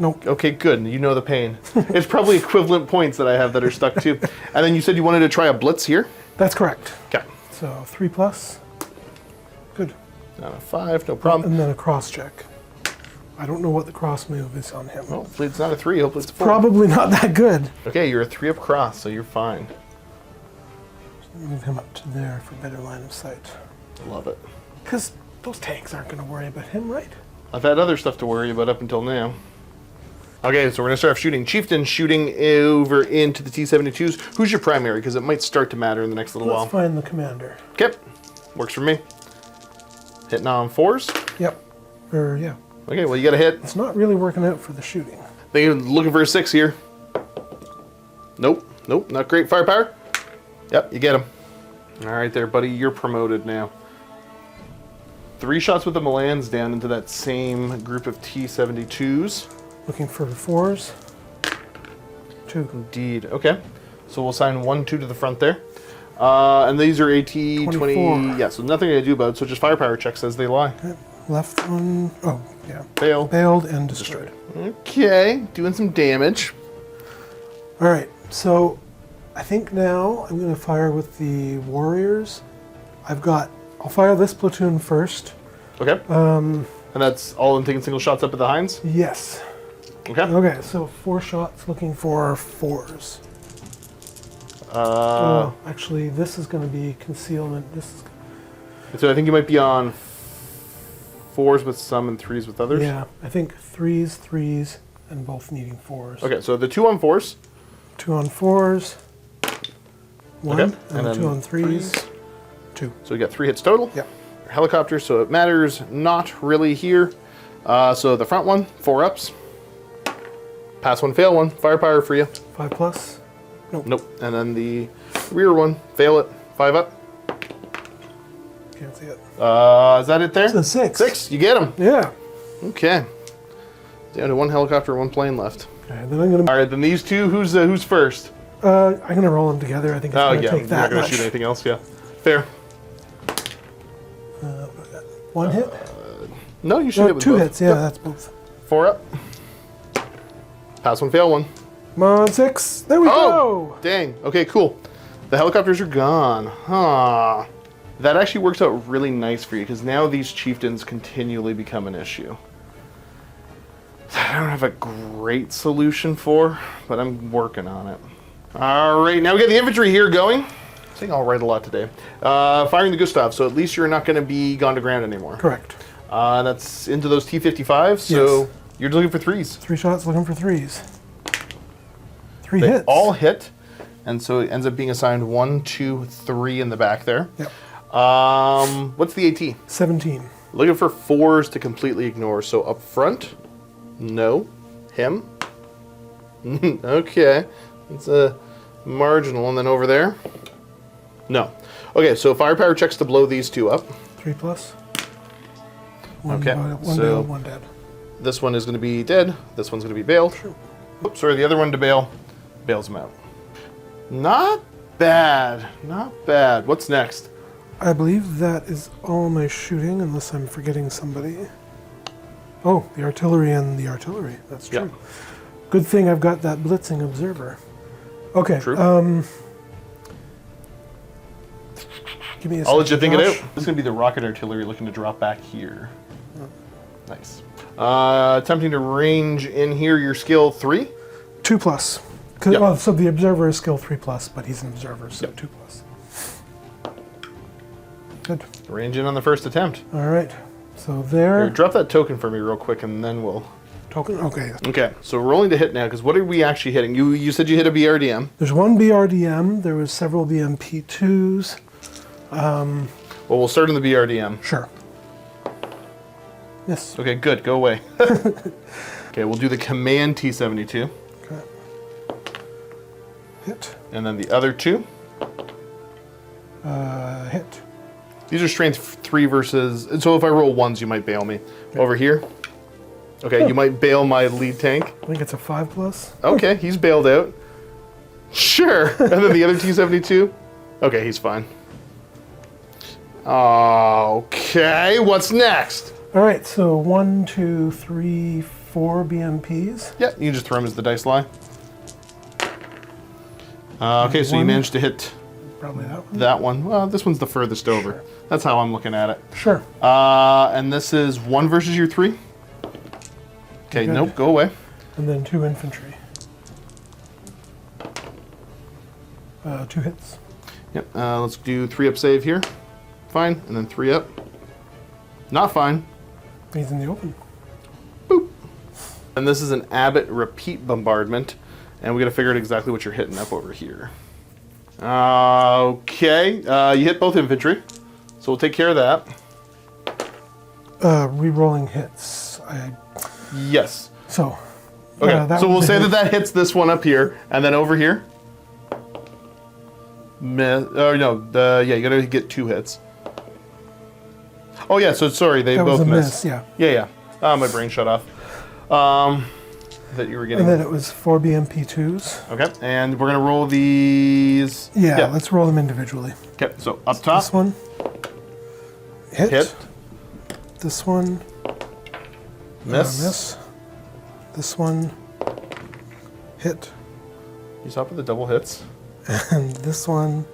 Nope. Okay, good. You know the pain. It's probably equivalent points that I have that are stuck too. And then you said you wanted to try a blitz here? That's correct. Okay. So 3+. Good. On a 5, no problem. And then a cross check. I don't know what the cross move is on him. Well, hopefully it's not a 3, hopefully it's a 4. Probably not that good. Okay, you're a 3 up cross, so you're fine. Move him up to there for better line of sight. Love it. Because those tanks aren't going to worry about him, right? I've had other stuff to worry about up until now. Okay, so we're going to start off shooting. Chieftain shooting over into the T-72s. Who's your primary? Because it might start to matter in the next little while. Let's find the commander. Okay, works for me. Hitting on 4s? Yep. Yeah. Okay, well you got a hit. It's not really working out for the shooting. Then you're looking for a 6 here. Nope, not great firepower. Yep, you get him. All right there, buddy, you're promoted now. 3 shots with the Milans down into that same group of T-72s. Looking for 4s. 2. Indeed. Okay. So we'll assign 1, 2 to the front there. And these are AT-20. 24. Yeah, so nothing to do about it. So just firepower checks as they lie. Okay. Left one. Oh, yeah. Fail. Failed and destroyed. Okay. Doing some damage. All right. So I think now I'm going to fire with the warriors. I'll fire this platoon first. Okay. And that's all in taking single shots up at the Hinds? Yes. Okay. Okay, so 4 shots looking for 4s. Actually, this is going to be concealment. So I think you might be on 4s with some and 3s with others? Yeah, I think 3s, and both needing 4s. Okay, so the 2 on 4s. 2 on 4s. 1, Okay. and the 2 on 3s. 2. So we got 3 hits total. Yep. Helicopter, so it matters not really here. So the front one, 4 ups. Pass 1, fail 1. Firepower for you. 5+. Nope. Nope. And then the rear one, fail it. 5 up. Can't see it. Is that it there? It's a 6. 6. You get him. Yeah. Okay. Down to one helicopter, one plane left. Okay, then I'm gonna. All right, then these two, who's first? I'm gonna roll them together. I think it's Oh gonna yeah, take you're that not gonna much. shoot anything else. Yeah, fair. One hit. No, you should No, hit with two both. hits. Yeah, that's both. 4 up. Pass one, fail one. Come on, 6. There we Oh, go. dang. Okay, cool. The helicopters are gone. Huh. That actually works out really nice for you because now these chieftains continually become an issue. I don't have a great solution for, but I'm working on it. All right, now we got the infantry here going. I think I'll write a lot today. Firing the Gustav, so at least you're not going to be gone to ground anymore. Correct. That's into those T-55s, so Yes. you're looking for 3s. 3 shots, looking for 3s. 3 They hits. all hit, and so it ends up being assigned 1, 2, 3 in the back there. Yep. What's the AT? 17. Looking for 4s to completely ignore. So up front, no. Him. Okay, it's a marginal, and then over there, no. Okay, so firepower checks to blow these two up. 3 plus. One Okay, one so- bailed, one dead. This one is going to be dead. This one's going to be bailed. Oops, sorry, the other one to bail. Bails him out. Not bad. Not bad. What's next? I believe that is all my shooting, unless I'm forgetting somebody. Oh, the artillery and the artillery. That's true. Yeah. Good thing I've got that blitzing observer. Okay. True. Give me a I'll let you second, think it out. Josh. This is going to be the rocket artillery looking to drop back here. Nice. Attempting to range in here, your skill 3. 2 plus. 'Cause- Yep. Well, so the observer is skill 3 plus, but he's an observer, so 2 plus. Good. Range in on the first attempt. All right. So Here, there. drop that token for me real quick, and then we'll... Token. Okay. Okay, so we're rolling to hit now, because what are we actually hitting? You said you hit a BRDM. There's one BRDM. There was several BMP2s. Well, we'll start in the BRDM. Sure. Yes. Okay, good. Go away. Okay, we'll do the command T-72, Okay. Hit. and then the other two. Hit. These are strength 3 versus... And so if I roll 1s, you might bail me. Over here. Okay, you might bail my lead tank. I think it's a 5 plus. Okay, he's bailed out. Sure. And then the other T-72. Okay, he's fine. Okay, what's next? All right. So 1, 2, 3, 4 BMPs. Yeah, you can just throw him as the dice lie. Okay, so you One. managed to hit Probably that one. that one. Well, this one's the furthest over. That's how I'm looking at it. Sure. And this is 1 versus your 3. Okay, Good. nope, go away. And then 2 infantry. 2 hits. Yep, let's do 3 up save here. Fine, and then 3 up. Not fine. He's in the open. Boop. And this is an Abbott repeat bombardment, and we got to figure out exactly what you're hitting up over here. Okay, you hit both infantry, so we'll take care of that. Rerolling hits. Yes. So. Okay, that so we'll was say the that hit. that hits this one up here, and then over here. Miss. Oh no, yeah, you gotta get 2 hits. Oh yeah, so sorry, they That both was a missed. miss, yeah. Yeah. My brain shut off. That you were getting. And then it was 4 BMP2s. Okay, and we're gonna roll these. Yeah, let's roll them individually. Okay, so up top. This one. Hit. This one. Miss. Miss. This one. Hit. You stop with the double hits. And this one.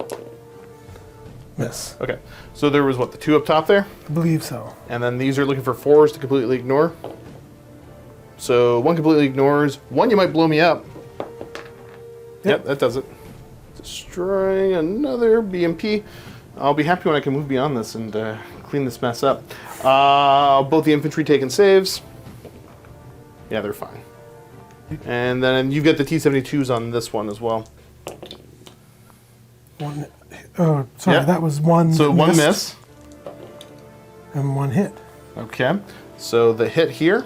Miss. Okay, so there was what, the 2 up top there? I believe so. And then these are looking for 4s to completely ignore. So 1 completely ignores. 1, you might blow me up. Yep, that does it. Destroying another BMP. I'll be happy when I can move beyond this and clean this mess up. Both the infantry taking saves. Yeah, they're fine. And then you've got the T-72s on this one as well. One. Oh, sorry, Yeah. that was 1. So 1 missed miss. And 1 hit. Okay, so the hit here.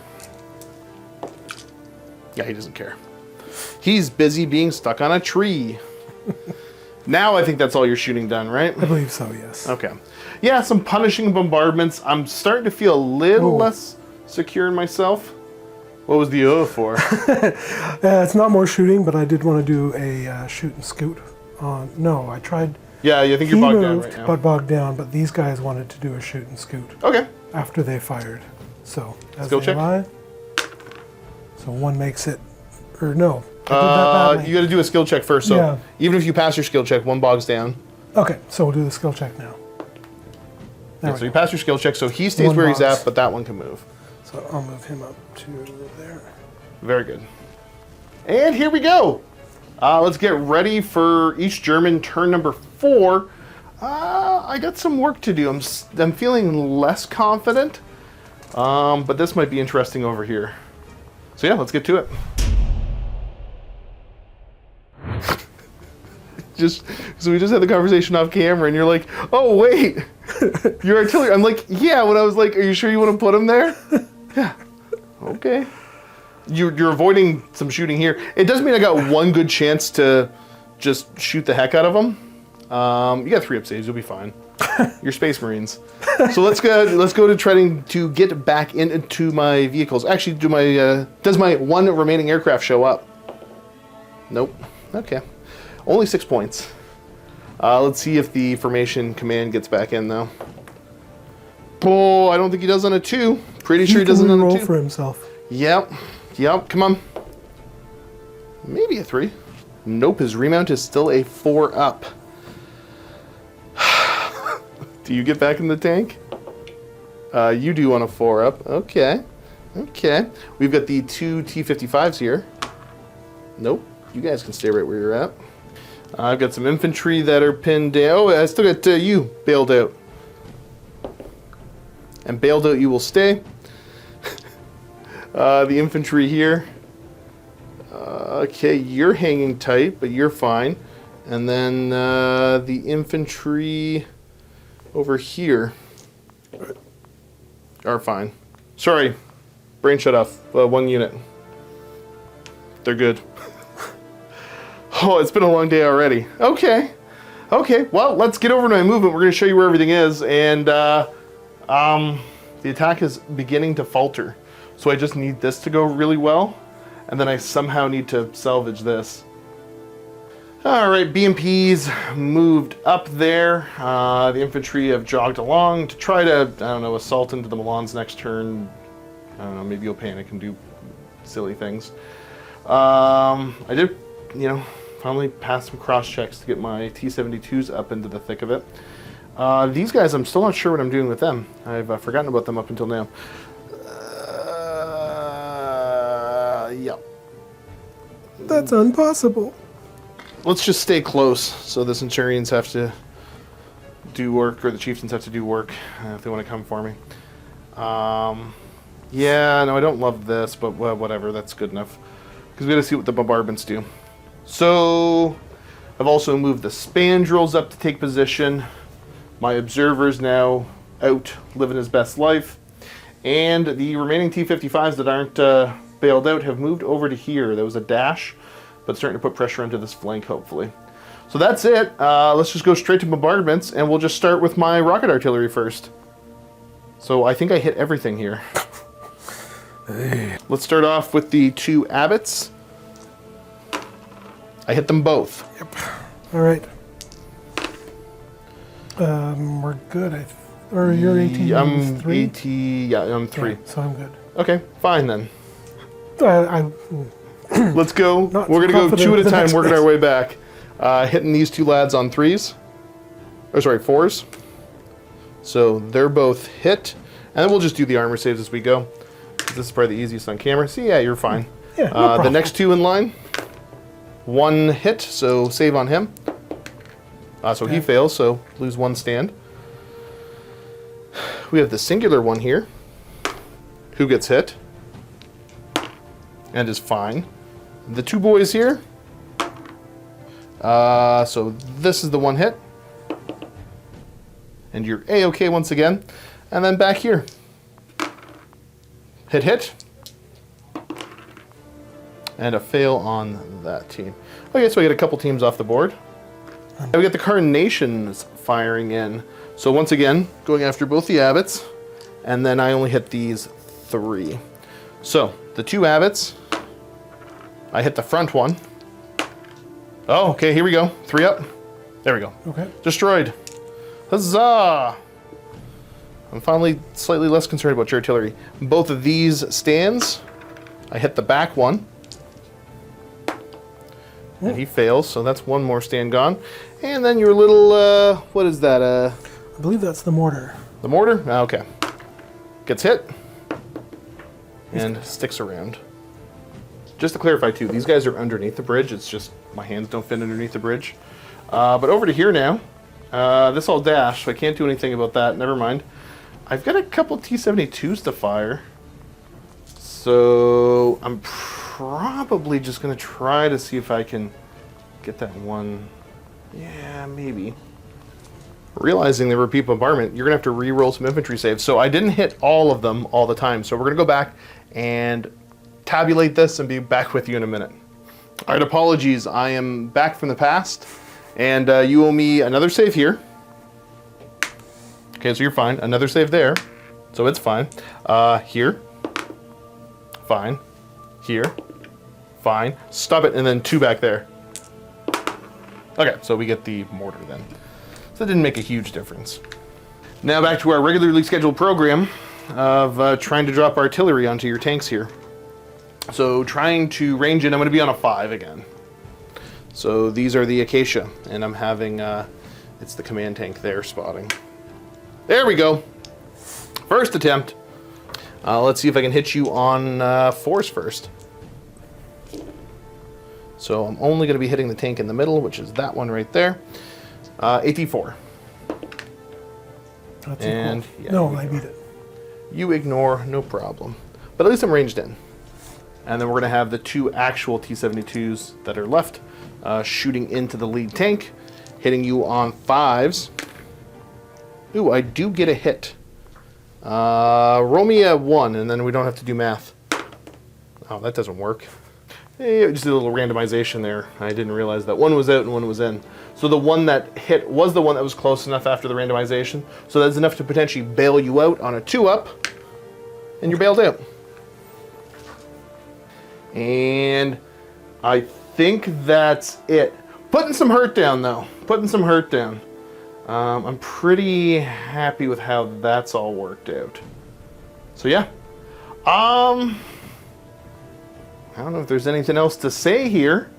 Yeah, he doesn't care. He's busy being stuck on a tree. Now I think that's all your shooting done, right? I believe so, yes. Okay. Yeah, some punishing bombardments. I'm starting to feel a little Ooh. less securing myself. What was the O for? It's not more shooting, but I did want to do a shoot and scoot on. No, I tried. Yeah, I think He you're bogged down moved, right now. but bogged down. But these guys wanted to do a shoot and scoot Okay. after they fired. So as Skill they check? arrive, so one makes it, or no. I did that badly. You got to do a skill check first. So Yeah. even if you pass your skill check, one bogs down. Okay, so we'll do the skill check now. There Yeah, we so you go. pass your skill check, so he stays One where he's bogs. at, but that one can move. So I'll move him up to there. Very good. And here we go. Let's get ready for East German turn number 4. I got some work to do. I'm feeling less confident, but this might be interesting over here. So yeah, let's get to it. So we just had the conversation off camera, and you're like, "Oh wait, your artillery." I'm like, "Yeah." When I was like, "Are you sure you want to put him there?" Yeah. Okay. You're avoiding some shooting here. It does mean I got one good chance to just shoot the heck out of them. You got 3 up saves. You'll be fine. You're Space Marines. So let's go to trying to get back into my vehicles. Actually, does my one remaining aircraft show up? Nope. Okay. Only 6 points. Let's see if the formation command gets back in though. Oh, I don't think he does on a 2. Pretty sure he doesn't on a 2. Roll for himself. Yep. Come on. Maybe a 3. Nope. His remount is still a 4 up. Do you get back in the tank? You do on a 4 up. Okay. We've got the 2 T-55s here. Nope. You guys can stay right where you're at. I've got some infantry that are pinned down. Oh, I still got you bailed out. And bailed out you will stay. The infantry here. Okay, you're hanging tight, but you're fine. And then the infantry over here are fine. Sorry, brain shut off. 1 unit. They're good. Oh, it's been a long day already. Okay, well, let's get over to my movement. We're going to show you where everything is, and the attack is beginning to falter. So I just need this to go really well, and then I somehow need to salvage this. All right, BMPs moved up there. The infantry have jogged along to try to, I don't know, assault into the Milan's next turn. I don't know, maybe you'll panic and do silly things. I did, finally pass some cross checks to get my T-72s up into the thick of it. These guys, I'm still not sure what I'm doing with them. I've forgotten about them up until now. Yeah. That's impossible. Let's just stay close so the Centurions have to do work, or the Chieftains have to do work if they want to come for me. Yeah, no, I don't love this, but whatever, that's good enough. Because we got to see what the bombardments do. So, I've also moved the Spandrels up to take position. My Observer's now out, living his best life. And the remaining T-55s that aren't bailed out have moved over to here. There was a dash, but starting to put pressure onto this flank, hopefully. So that's it. Let's just go straight to bombardments, and we'll just start with my rocket artillery first. So I think I hit everything here. Let's start off with the 2 Abbots. I hit them both. Yep. All right. We're good. Or you're 18. I'm 3? 18. Yeah, I'm 3. Yeah, so I'm good. Okay, fine then. I Let's go. Not We're gonna go confident 2 at a the time, next working bit. our way back. Hitting these 2 lads on 3s. Oh, sorry, 4s. So they're both hit. And then we'll just do the armor saves as we go. This is probably the easiest on camera. See, yeah, you're fine. Yeah, no the problem. next 2 in line. 1 hit, so save on him. So he fails, so lose 1 stand. We have the singular one here, who gets hit and is fine. The 2 boys here. So this is the 1 hit. And you're A-okay once again. And then back here. Hit. And a fail on that team. Okay, so we get a couple teams off the board. And we get the Carnations firing in. So once again, going after both the Abbots. And then I only hit these 3. So, the 2 abbots. I hit the front one. Oh, okay, here we go. 3 up. There we go. Okay. Destroyed. Huzzah! I'm finally slightly less concerned about your artillery. Both of these stands, I hit the back one. And he fails, so that's one more stand gone. And then your little, what is that? I believe that's the mortar. The mortar? Ah, okay. Gets hit. And sticks around. Just to clarify too, these guys are underneath the bridge. It's just my hands don't fit underneath the bridge. But over to here now. This all dashed, so I can't do anything about that. Never mind. I've got a couple T-72s to fire. So I'm probably just going to try to see if I can get that one. Yeah, maybe. Realizing there were repeat bombardment, you're going to have to re-roll some infantry saves. So I didn't hit all of them all the time. So we're going to go back and tabulate this and be back with you in a minute. All right, apologies. I am back from the past. And you owe me another save here. Okay, so you're fine. Another save there. So it's fine. Here. Fine. Here. Fine. Stop it, and then 2 back there. Okay, so we get the mortar then. So that didn't make a huge difference. Now back to our regularly scheduled program of trying to drop artillery onto your tanks here. So trying to range in, I'm going to be on a 5 again. So these are the Acacia, and I'm having, it's the command tank there spotting. There we go. First attempt. Let's see if I can hit you on 4s first. So I'm only going to be hitting the tank in the middle, which is that one right there. AT4. That's and equal. yeah, No, I beat it. You ignore, no problem. But at least I'm ranged in. And then we're going to have the 2 actual T-72s that are left shooting into the lead tank, hitting you on 5s. Ooh, I do get a hit. Roll me a 1, and then we don't have to do math. Oh, that doesn't work. Hey, just a little randomization there. I didn't realize that one was out and one was in. So the one that hit was the one that was close enough after the randomization. So that's enough to potentially bail you out on a 2-up, and you're bailed out. And I think that's it. Putting some hurt down, though. Putting some hurt down. I'm pretty happy with how that's all worked out. So yeah. I don't know if there's anything else to say here.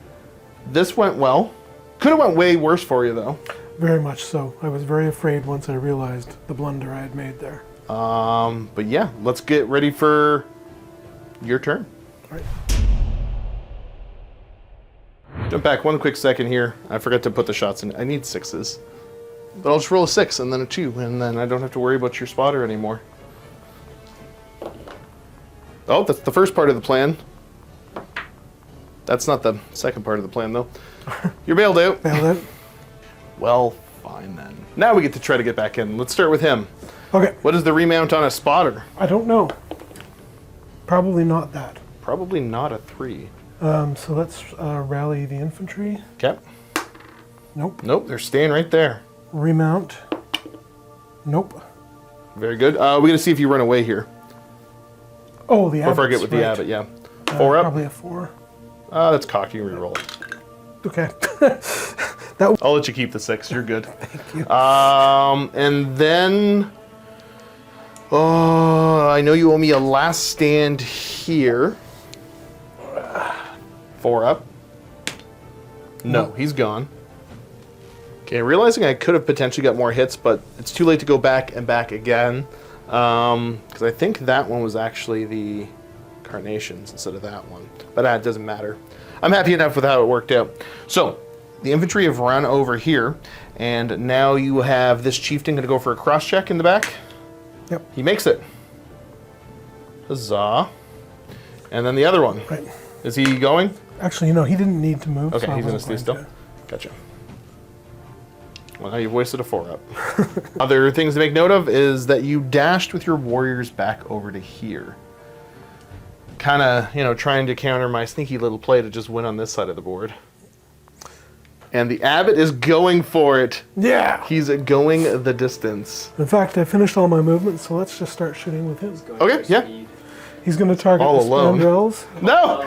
This went well. Could have went way worse for you, though. Very much so. I was very afraid once I realized the blunder I had made there. But yeah, let's get ready for your turn. All right. Jump back 1 quick second here. I forgot to put the shots in. I need 6s. But I'll just roll a 6 and then a 2, and then I don't have to worry about your spotter anymore. Oh, that's the first part of the plan. That's not the second part of the plan, though. You're bailed out. Bailed out. Well, fine then. Now we get to try to get back in. Let's start with him. Okay. What is the remount on a spotter? I don't know. Probably not that. Probably not a 3. So let's rally the infantry. Okay. Nope. Nope, they're staying right there. Remount. Nope. Very good. We're going to see if you run away here. Oh, the Or abbot. forget with the abbot, yeah. 4 up. Probably a 4. That's cocky. Reroll it. Okay. I'll let you keep the 6. You're good. Thank you. And then... Oh, I know you owe me a last stand here. 4 up. No, he's gone. Okay, realizing I could have potentially got more hits, but it's too late to go back and back again. Because I think that one was actually the Carnations instead of that one. But it doesn't matter. I'm happy enough with how it worked out. So, the infantry have run over here, and now you have this chieftain going to go for a cross check in the back. Yep. He makes it. Huzzah. And then the other one. Right. Is he going? Actually, you know, he didn't need to move. Okay, so I he's going to wasn't stay going still. Gotcha. Well, now you've wasted a 4 up. Other things to make note of is that you dashed with your warriors back over to here. Kind of, trying to counter my sneaky little play to just win on this side of the board. And the abbot is going for it. Yeah. He's going the distance. In fact, I finished all my movements, so let's just start shooting with him. Okay, yeah. He's going to target All the alone. spandrels. No!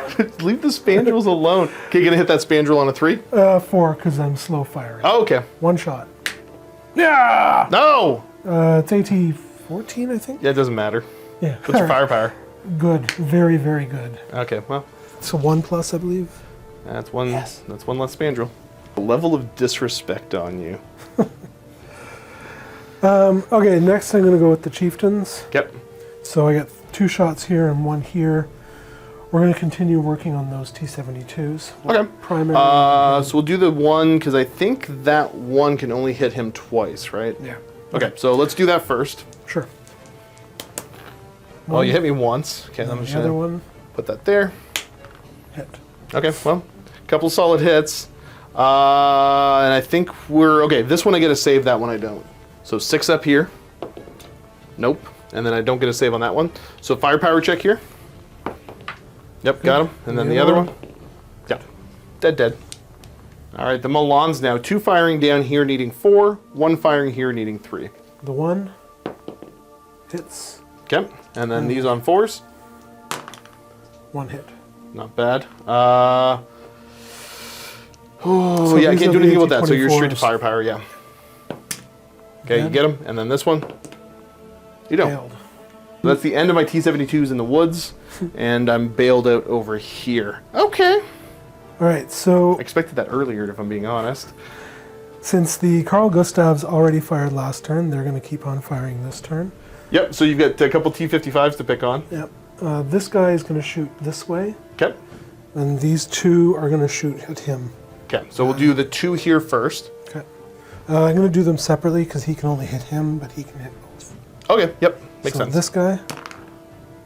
Leave the spandrels alone. Okay, gonna hit that spandrel on a 3? 4, because I'm slow firing. Oh, okay. One shot. Yeah! No! It's AT 14, I think? Yeah, it doesn't matter. Yeah. What's your firepower? Good. Very, very good. Okay, well, So 1+, I believe. that's one. Yes. That's one less spandrel. The level of disrespect on you. Okay, next I'm going to go with the chieftains. Yep. So I got 2 shots here and 1 here. We're going to continue working on those T-72s. Okay. Primary. So we'll do the one because I think that one can only hit him twice, right? Yeah. Okay, so let's do that first. Sure. Oh, you hit me once. Okay, I'm just The other gonna one, put that there. hit. Okay, well, a couple solid hits. And I think we're okay. This one I get a save, that one I don't. So 6 up here. Nope. And then I don't get a save on that one. So firepower check here. Yep, got him. And then the other one. Yeah. Dead. All right, the Milans now. 2 firing down here needing 4. 1 firing here needing 3. The 1 hits. Okay. And then these on 4s. 1 hit. Not bad. Oh, So yeah, I these can't are do the anything with that. So you're straight to AT-24s. firepower, yeah. Okay, you Dead. get him. And then this one. You don't. Failed. That's the end of my T-72s in the woods. And I'm bailed out over here. Okay. All right, so I expected that earlier, if I'm being honest. since the Carl Gustavs already fired last turn, they're going to keep on firing this turn. Yep, so you've got a couple T-55s to pick on. Yep. This guy is going to shoot this way, Okay. and these 2 are going to shoot at him. Okay, so we'll do the 2 here first. Okay. I'm going to do them separately because he can only hit him, but he can hit both. Okay, yep, makes So sense. this guy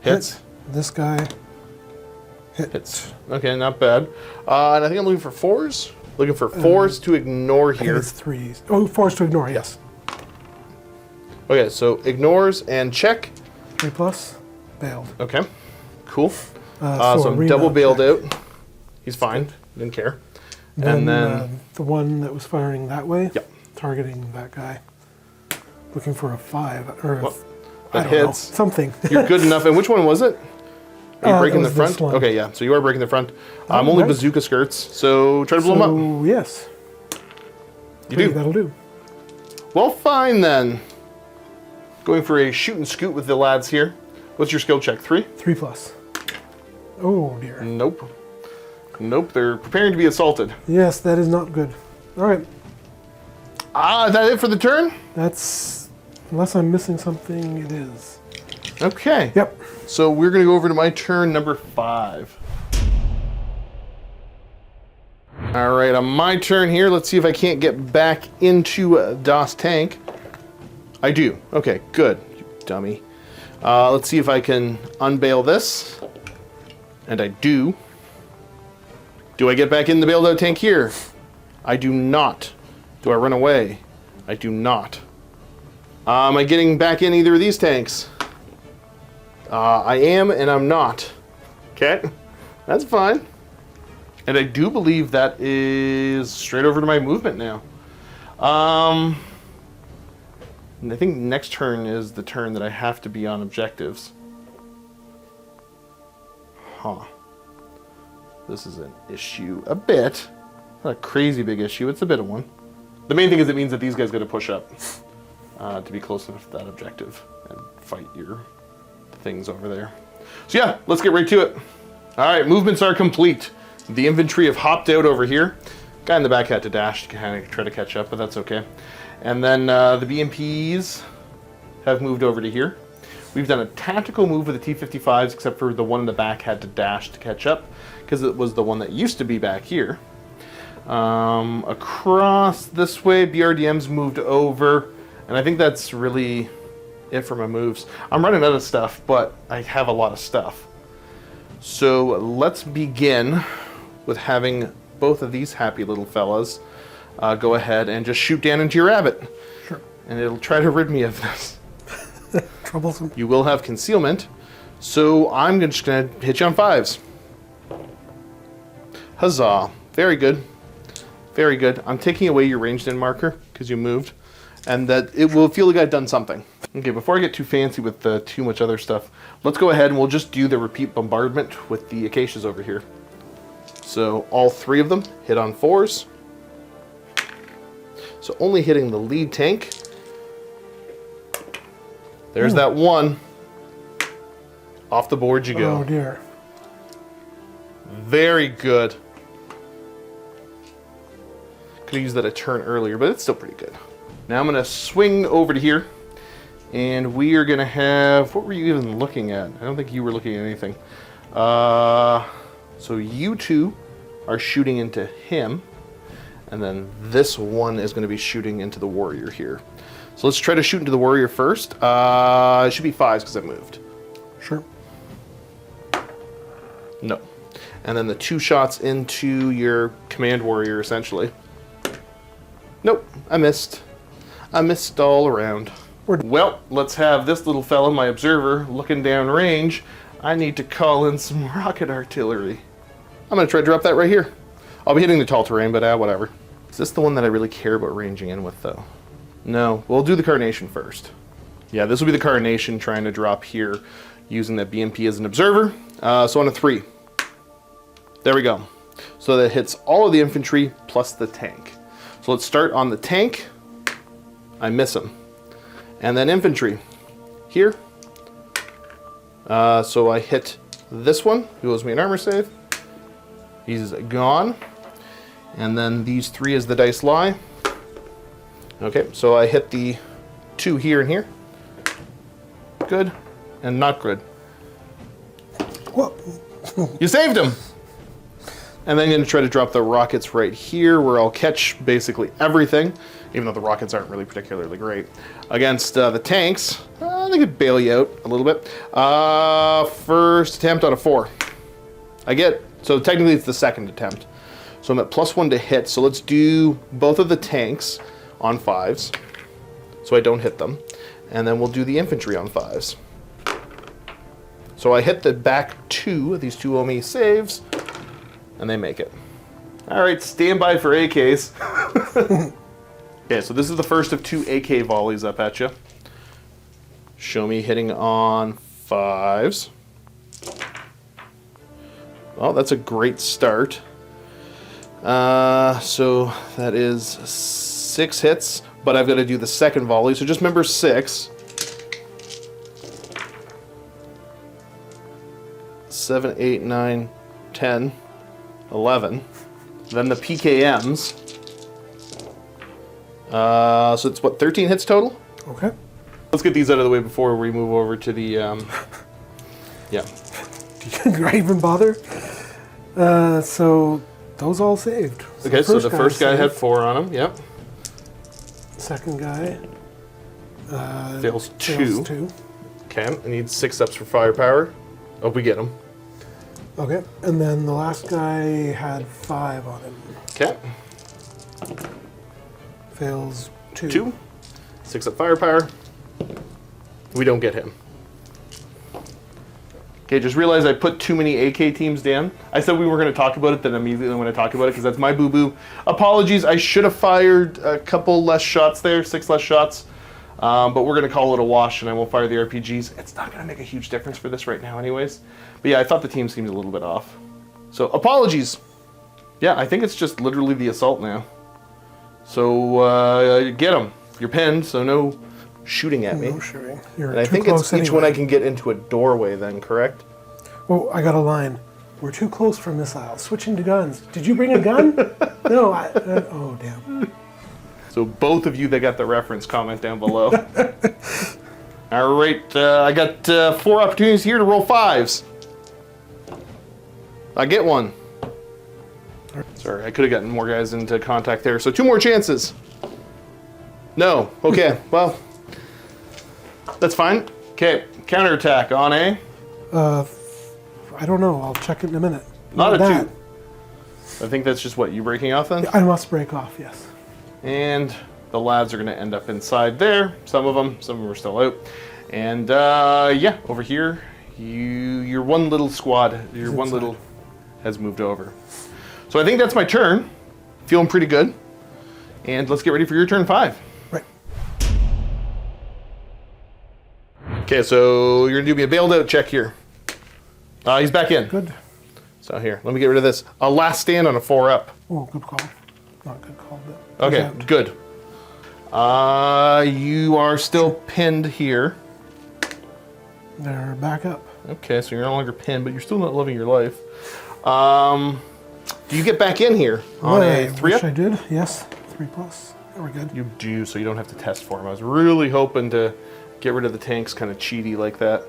Hits. This guy hit. Hits. Okay, not bad. And I think I'm looking for 4s. Looking for 4s to ignore I think here. it's 3s. Oh, 4s to ignore. Yes. Okay, so ignores and check. 3+. Bailed. Okay, cool. So I'm arena double bailed check. out. He's fine. Didn't care. Then, And then the one that was firing that way, Yep. targeting that guy, looking for a 5 or a, Well, I that don't know, hits. something. You're good enough. And which one was it? Are you It breaking the was this front? one. Okay, yeah. So you are breaking the front. I'm only nice. bazooka skirts, so try to blow them up. So yes, You okay, do. that'll do. Well, fine then. Going for a shoot and scoot with the lads here. What's your skill check? 3? 3+. Oh dear. Nope. Nope. They're preparing to be assaulted. Yes, that is not good. All right, Is that it for the turn? that's unless I'm missing something. It is. Okay. Yep. So we're going to go over to my turn number 5. All right, on my turn here, let's see if I can't get back into Das Tank. I do. Okay, good, you dummy. Let's see if I can unbail this. And I do. Do I get back in the bailed out tank here? I do not. Do I run away? I do not. Am I getting back in either of these tanks? I am and I'm not. Okay, that's fine. And I do believe that is straight over to my movement now. And I think next turn is the turn that I have to be on objectives. Huh. This is an issue. A bit. Not a crazy big issue. It's a bit of one. The main thing is it means that these guys got to push up to be close enough to that objective and fight your things over there. So yeah, let's get right to it. All right, movements are complete. The infantry have hopped out over here. Guy in the back had to dash to kind of try to catch up, but that's okay. And then the BMPs have moved over to here. We've done a tactical move with the T-55s, except for the one in the back had to dash to catch up, because it was the one that used to be back here. Across this way, BRDM's moved over, and I think that's really it for my moves. I'm running out of stuff, but I have a lot of stuff. So let's begin with having both of these happy little fellas go ahead and just shoot down into your rabbit. Sure. And it'll try to rid me of this. Troublesome. You will have concealment, so I'm just going to hit you on 5s. Huzzah. Very good. Very good. I'm taking away your ranged in marker because you moved. and that it will feel like I've done something. Okay, before I get too fancy with too much other stuff, let's go ahead and we'll just do the repeat bombardment with the acacias over here. So all 3 of them hit on 4s. So only hitting the lead tank. There's that 1. Off the board you go. Oh dear. Very good. Could have used that a turn earlier, but it's still pretty good. Now I'm going to swing over to here, and we are going to have... What were you even looking at? I don't think you were looking at anything. So you 2 are shooting into him, and then this one is going to be shooting into the warrior here. So let's try to shoot into the warrior first. It should be 5s because I moved. Sure. No. And then the 2 shots into your command warrior, essentially. Nope, I missed. I missed all around. Well, let's have this little fella, my observer, looking down range. I need to call in some rocket artillery. I'm going to try to drop that right here. I'll be hitting the tall terrain, but whatever. Is this the one that I really care about ranging in with, though? No, we'll do the Carnation first. Yeah, this will be the Carnation trying to drop here using that BMP as an observer. So on a 3. There we go. So that hits all of the infantry plus the tank. So let's start on the tank. I miss him. And then infantry. Here. So I hit this one, who owes me an armor save. He's gone. And then these 3 as the dice lie. Okay, so I hit the 2 here and here. Good. And not good. What? You saved him! And then I'm going to try to drop the rockets right here, where I'll catch basically everything, even though the rockets aren't really particularly great. Against the tanks, they could bail you out a little bit. First attempt on a 4. So technically it's the second attempt. So I'm at +1 to hit, so let's do both of the tanks on 5s, so I don't hit them. And then we'll do the infantry on 5s. So I hit the back 2, these 2 owe me saves, and they make it. All right, stand by for AKs. Okay, so this is the first of 2 AK volleys up at you. Show me hitting on 5s. Well, that's a great start. So that is 6 hits, but I've got to do the second volley, so just remember 6. 7, 8, 9, 10, 11. Then the PKMs. So it's what, 13 hits total? Okay. Let's get these out of the way before we move over to the, yeah. Do I even bother? So those all saved. Okay, so the first guy had 4 on him, yep. Second guy Fails fails 2. 2. Okay, I need 6 ups for firepower. Hope we get him. Okay, and then the last guy had 5 on him. Okay. Fails 2. 2. 6 up firepower. We don't get him. Okay, just realized I put too many AK teams down. I said we were going to talk about it, then immediately I'm going to talk about it because that's my boo-boo. Apologies, I should have fired a couple less shots there, 6 less shots. But we're going to call it a wash and I will fire the RPGs. It's not going to make a huge difference for this right now anyways. But yeah, I thought the team seemed a little bit off. So apologies. Yeah, I think it's just literally the assault now. So get them. You're pinned, so no shooting at me. No shooting. You're And I too think close it's each anyway. one I can get into a doorway then, correct? Oh, I got a line. We're too close for missiles. Switching to guns. Did you bring a gun? No, oh, damn. So both of you that got the reference, comment down below. All right, I got 4 opportunities here to roll 5s. I get 1. Sorry, I could have gotten more guys into contact there. So 2 more chances. No, okay, well, that's fine. Okay, counterattack on A. I don't know. I'll check it in a minute. Not a that. 2. I think that's just what, you breaking off then? I must break off, yes. And the lads are going to end up inside there. Some of them are still out. And yeah, over here, your one little squad, your one little has moved over. So I think that's my turn. Feeling pretty good. And let's get ready for your turn 5. Right. Okay, so you're gonna do me a bailed out check here. He's back in. Good. So here, let me get rid of this. A last stand on a 4-up. Oh, good call. Not good call, but Okay, out. good. You are still pinned here. They're back up. Okay, so you're no longer pinned, but you're still not living your life. Do you get back in here on a 3-up? I did. Yes, 3+. Yeah, we're good. You do, so you don't have to test for him. I was really hoping to get rid of the tanks kind of cheaty like that.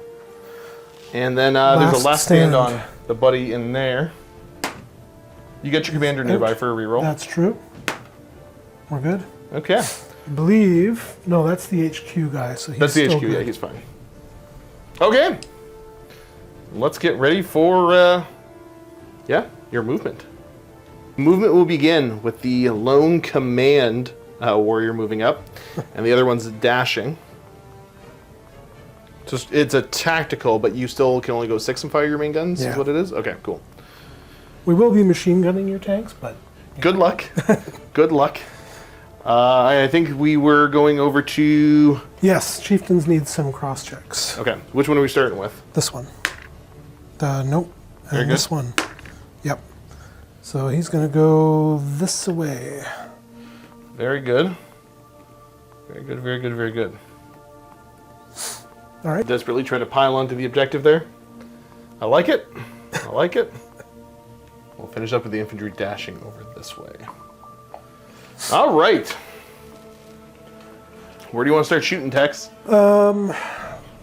And then there's a last stand on the buddy in there. You get your commander nearby for a reroll. That's true. We're good. Okay. I believe. No, that's the HQ guy. So he's That's the still HQ, good. yeah, he's fine. Okay. Let's get ready for, your movement. Movement will begin with the lone command warrior moving up, and the other one's dashing. Just it's a tactical, but you still can only go 6 and fire your main guns. Yeah. Is what it is. Okay, cool. We will be machine gunning your tanks, but Good luck. Good luck. I think we were going over to. yes, chieftains need some cross checks. Okay, which one are we starting with? This one. Nope. Very And good. this one. Yep. So he's going to go this way. Very good. Very good. Very good. Very good. All right. Desperately trying to pile onto the objective there. I like it. I like it. We'll finish up with the infantry dashing over this way. All right. Where do you want to start shooting, Tex?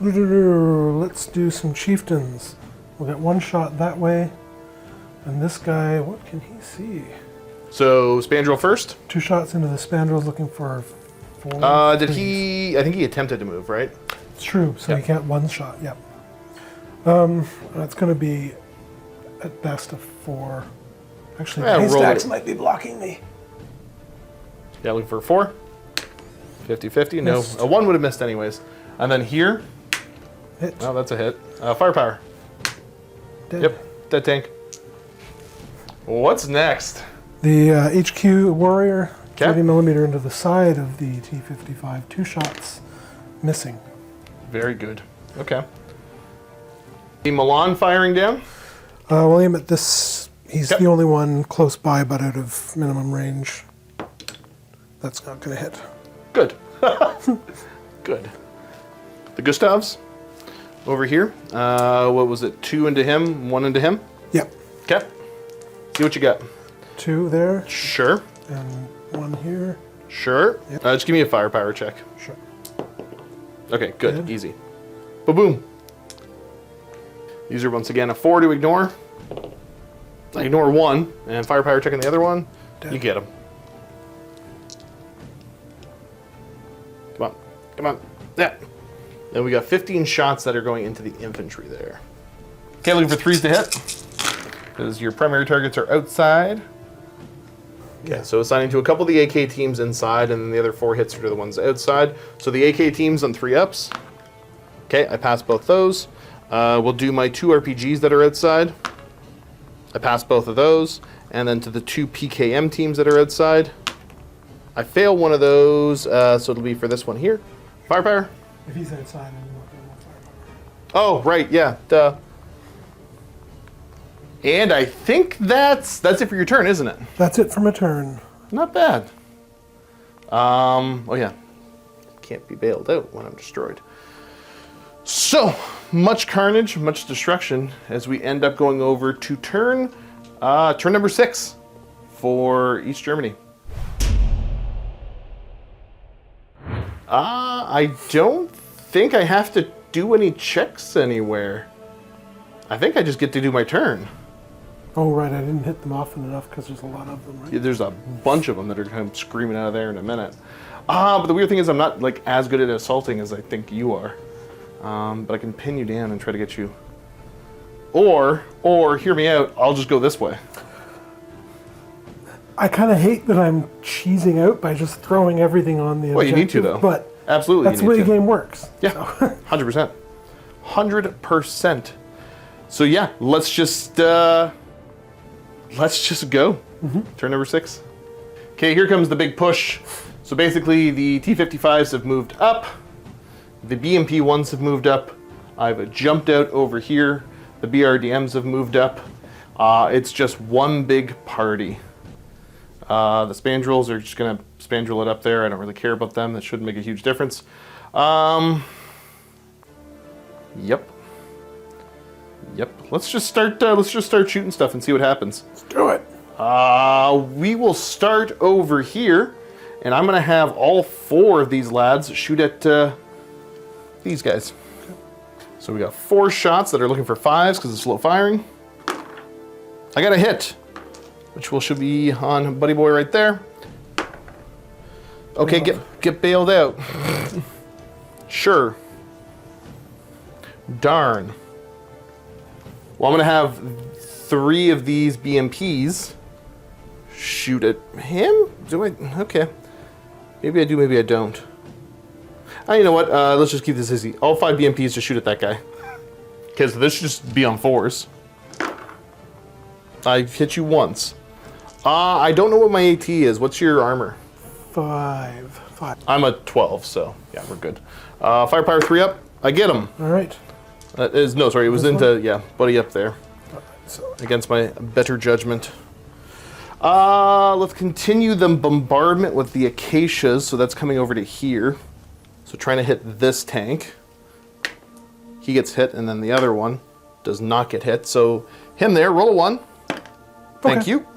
Let's do some chieftains. We'll get one shot that way. And this guy, what can he see? So, Spandrel first. 2 shots into the spandrels looking for 4. Did he... I think he attempted to move, right? It's true, so Yep. you can't one shot, yep. It's going to be at best a 4. Actually, Yeah, the roll haystacks it. might be blocking me. Yeah, looking for a 4. 50-50. No, Missed. a 1 would have missed anyways. And then here... Hit. Oh, that's a hit. Firepower. Dead. Yep, dead tank. What's next? The HQ warrior, 'Kay. 30mm into the side of the T-55. 2 shots, missing. Very good. Okay. The Milan firing down. We'll aim at this. He's Yep. the only one close by, but out of minimum range. That's not going to hit. Good. Good. The Gustavs over here. What was it? 2 into him, 1 into him. Yep. Okay. See what you got. 2 there, Sure. and 1 here. Sure. Yep. Just give me a firepower check. Sure. Okay, good. Good. Easy. Ba-boom. These are once again a 4 to ignore. Ignore 1, and firepower check on the other one. Dead. You get them. Come on. Come on. Yeah. Then we got 15 shots that are going into the infantry there. Okay, looking for 3s to hit. Because your primary targets are outside. Okay, so assigning to a couple of the AK teams inside, and then the other 4 hits are to the ones outside. So the AK teams on 3-ups. Okay, I passed both those. We'll do my 2 RPGs that are outside. I passed both of those. And then to the 2 PKM teams that are outside. I fail one of those, so it'll be for this one here. Firepower. If he's outside, I'm not going to firepower. Oh, right, yeah, duh. And I think that's it for your turn, isn't it? That's it for my turn. Not bad. Oh yeah. Can't be bailed out when I'm destroyed. So, much carnage, much destruction as we end up going over to turn number 6 for East Germany. I don't think I have to do any checks anywhere. I think I just get to do my turn. Oh, right, I didn't hit them often enough because there's a lot of them, right? Yeah, there's a bunch of them that are kind of screaming out of there in a minute. But the weird thing is I'm not like as good at assaulting as I think you are. But I can pin you down and try to get you. Or hear me out, I'll just go this way. I kind of hate that I'm cheesing out by just throwing everything on the Well, you objective, need to though. But Absolutely. that's the way the game works. Yeah, 100%. 100%. So yeah, let's just go. Turn number 6. Okay, here comes the big push. So basically the T-55s have moved up. The BMP ones have moved up. I've jumped out over here. The BRDMs have moved up. It's just one big party. The spandrels are just going to spandrel it up there. I don't really care about them. That shouldn't make a huge difference. Yep. Let's just start shooting stuff and see what happens. Let's do it. We will start over here, and I'm going to have all 4 of these lads shoot at these guys. Okay. So we got 4 shots that are looking for 5s because it's slow firing. I got a hit, which should be on Buddy Boy right there. Okay, get bailed out. Sure. Darn. Well, I'm going to have 3 of these BMPs shoot at him? Do I? Okay. Maybe I do, maybe I don't. You know what? Let's just keep this easy. All 5 BMPs just shoot at that guy. Because this should just be on 4s. I hit you once. I don't know what my AT is. What's your armor? 5. I'm a 12, so yeah, we're good. Firepower 3 up. I get him. All right. No, sorry, it was into, Buddy up there. Right, so. Against my better judgment. Let's continue the bombardment with the acacias, so that's coming over to here. So trying to hit this tank. He gets hit, and then the other one does not get hit. So him there, roll a 1. Thank you.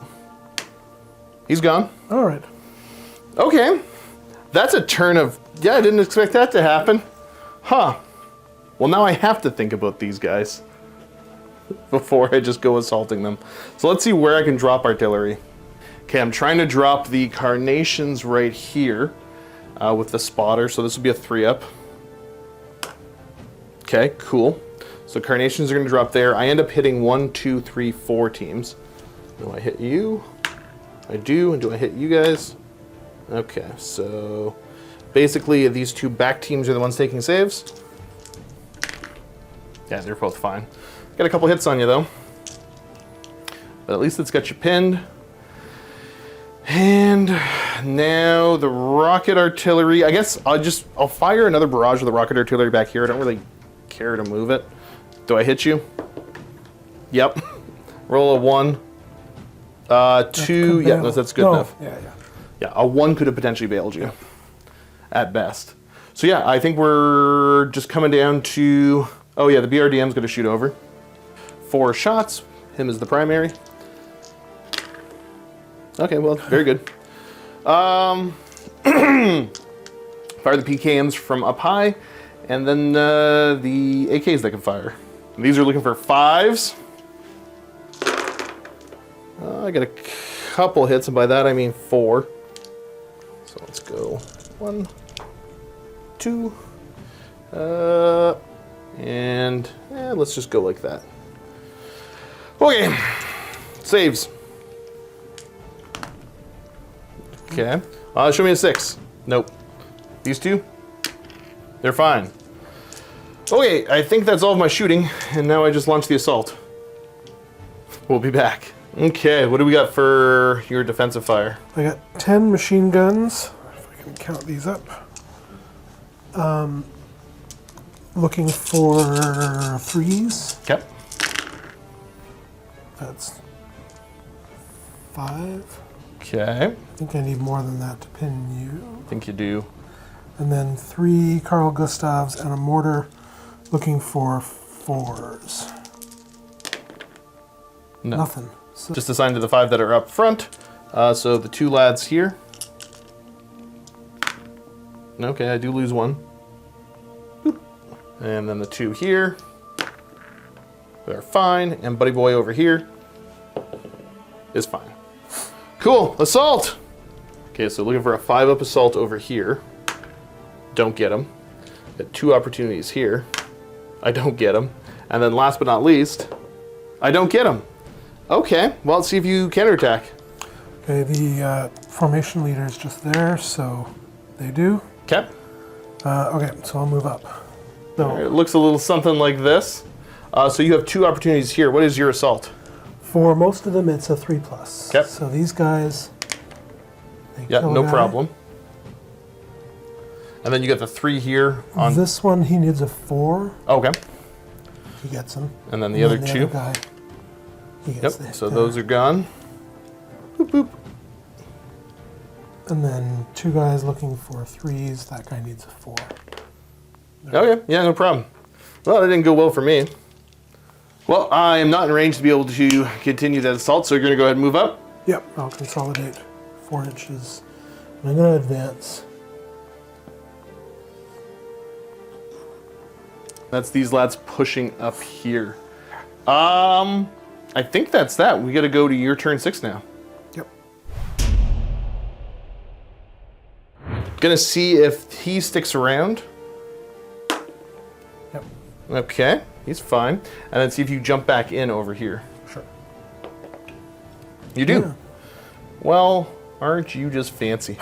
He's gone. All right. Okay. That's a turn of, I didn't expect that to happen. Huh. Well, now I have to think about these guys before I just go assaulting them. So let's see where I can drop artillery. Okay, I'm trying to drop the carnations right here with the spotter. So this will be a 3-up. Okay, cool. So carnations are going to drop there. I end up hitting 1, 2, 3, 4 teams. Do I hit you? I do. And do I hit you guys? Okay, so basically these 2 back teams are the ones taking saves. Yeah, they're both fine. Got a couple hits on you though. But at least it's got you pinned. And now the rocket artillery. I guess I'll fire another barrage of the rocket artillery back here. I don't really care to move it. Do I hit you? Yep. Roll a 1. 2. Yeah, that's good enough. Yeah, a 1 could have potentially bailed you. At best. So yeah, I think we're just coming down to... Oh yeah, the BRDM's going to shoot over. 4 shots. Him is the primary. Okay, well, very good. Fire the PKMs from up high, and then the AKs that can fire. And these are looking for 5s. I got a couple hits, and by that I mean 4. So let's go 1, 2, and let's just go like that. Okay, saves. Okay, show me a 6. Nope. These 2, they're fine. Okay, I think that's all of my shooting, and now I just launch the assault. We'll be back. Okay, what do we got for your defensive fire? I got 10 machine guns, if I can count these up. Looking for 3s. Okay. That's 5. Okay. I think I need more than that to pin you. I think you do. And then 3 Carl Gustavs and a mortar, looking for 4s. No. Nothing. So Just assigned to the 5 that are up front. So the 2 lads here. Okay, I do lose 1. Boop. And then the 2 here. They're fine. And Buddy Boy over here is fine. Cool, assault! Okay, so looking for a 5-up assault over here. Don't get him. Got 2 opportunities here. I don't get him. And then last but not least, I don't get him. Okay, well, let's see if you counterattack. Okay, the formation leader is just there, so they do. Okay. Okay, so I'll move up. So It looks a little something like this. So you have 2 opportunities here. What is your assault? for most of them, it's a 3+. Okay. So these guys, they Yeah, kill a no guy. problem. And then you got the 3 here on... This one, he needs a 4. Okay. He gets them. And then the other the 2. Other guy, he gets Yep, so those are gone. Boop, boop. And then 2 guys looking for 3s. That guy needs a 4. Okay, yeah, no problem. Well, that didn't go well for me. Well, I am not in range to be able to continue that assault, so you're going to go ahead and move up. Yep, I'll consolidate 4 inches. And I'm going to advance. That's these lads pushing up here. I think that's that. We got to go to your turn 6 now. Yep. Gonna see if he sticks around. Yep. Okay, he's fine. And then see if you jump back in over here. Sure. You do? Yeah. Well, aren't you just fancy?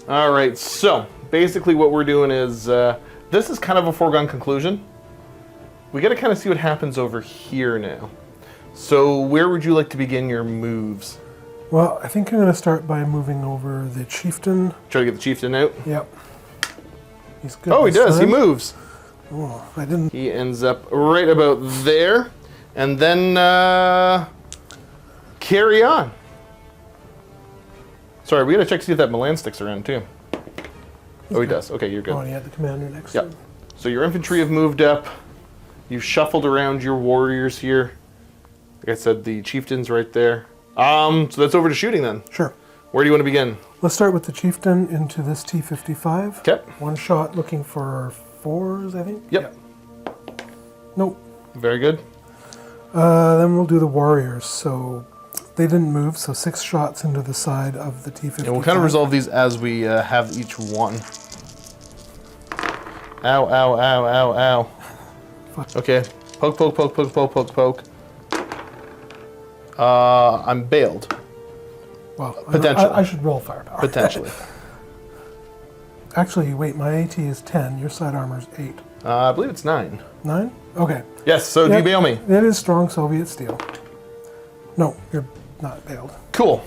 All right, so basically what we're doing is, this is kind of a foregone conclusion. We gotta kind of see what happens over here now. So where would you like to begin your moves? Well, I think I'm going to start by moving over the chieftain. Try to get the chieftain out? Yep. He's good. Oh, he this does, he time. moves. Oh, I didn't. He ends up right about there, and then carry on. Sorry, we gotta check to see if that Milan sticks around too. Oh, he does. Okay, you're good. Oh, and he had the commander next to Yep. him. So your infantry have moved up. You've shuffled around your warriors here. Like I said, the chieftain's right there. So that's over to shooting then. Sure. Where do you want to begin? Let's start with the chieftain into this T55. Okay. 1 shot looking for 4s, I think. Yep. Nope. Very good. Then we'll do the warriors. So they didn't move, so 6 shots into the side of the T55. And we'll kind of resolve these as we have each one. Ow, ow, ow, ow, ow. Okay. Poke, poke, poke, poke, poke, poke, poke. I'm bailed. Well, Potentially. I should roll firepower. Potentially. Actually, wait, my AT is 10. Your side armor is 8. I believe it's 9. 9? Okay. Yes, so do you bail me? It is strong Soviet steel. No, you're not bailed. Cool.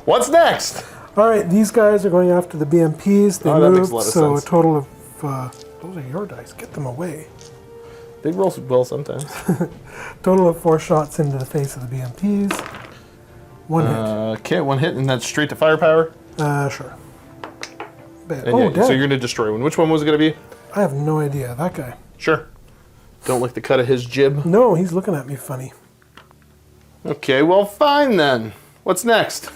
What's next? All right, these guys are going after the BMPs. They Oh, that makes moved, a lot of so sense. a total of... those are your dice. Get them away. They roll well sometimes. Total of 4 shots into the face of the BMPs. 1 hit. Okay, 1 hit, and that's straight to firepower. Sure. Bad. And Oh, yeah, dead. so you're going to destroy one. Which one was it going to be? I have no idea. That guy. Sure. Don't like the cut of his jib. No, he's looking at me funny. Okay, well, fine then. What's next?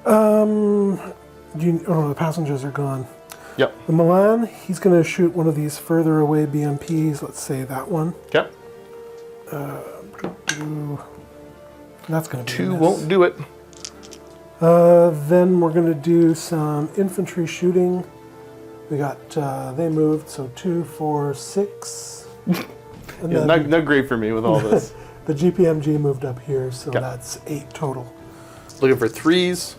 Oh, the passengers are gone. Yep. The Milan, he's going to shoot one of these further away BMPs. Let's say that one. Okay. That's going to be 2 a miss. won't do it. Then we're going to do some infantry shooting. We got, they moved, so 2, 4, 6. And Yeah, then not great for me with all this. the GPMG moved up here, so Okay. that's 8 total. Looking for 3s.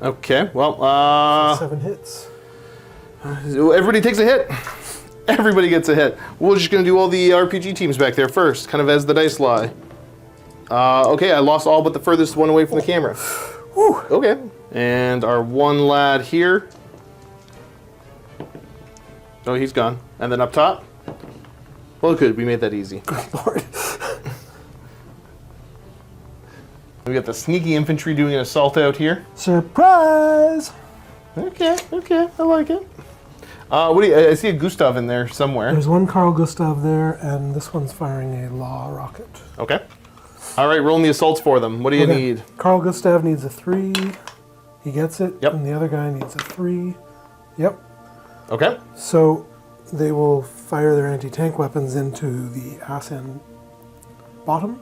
Okay, well, 7 hits. everybody takes a hit. Everybody gets a hit. We're just going to do all the RPG teams back there first, kind of as the dice lie. Okay, I lost all but the furthest one away from the camera. Whew. Okay, and our one lad here. Oh, he's gone. And then up top. Well, good, we made that easy. Good lord. We got the sneaky infantry doing an assault out here. Surprise! Okay, I like it. What do you, I see a Gustav in there somewhere. There's one Carl Gustav there, and this one's firing a law rocket. Okay. All right, rolling the assaults for them. What do you Okay. need? Carl Gustav needs a 3. He gets it. Yep. And the other guy needs a 3. Yep. Okay. So they will fire their anti-tank weapons into the ass end bottom.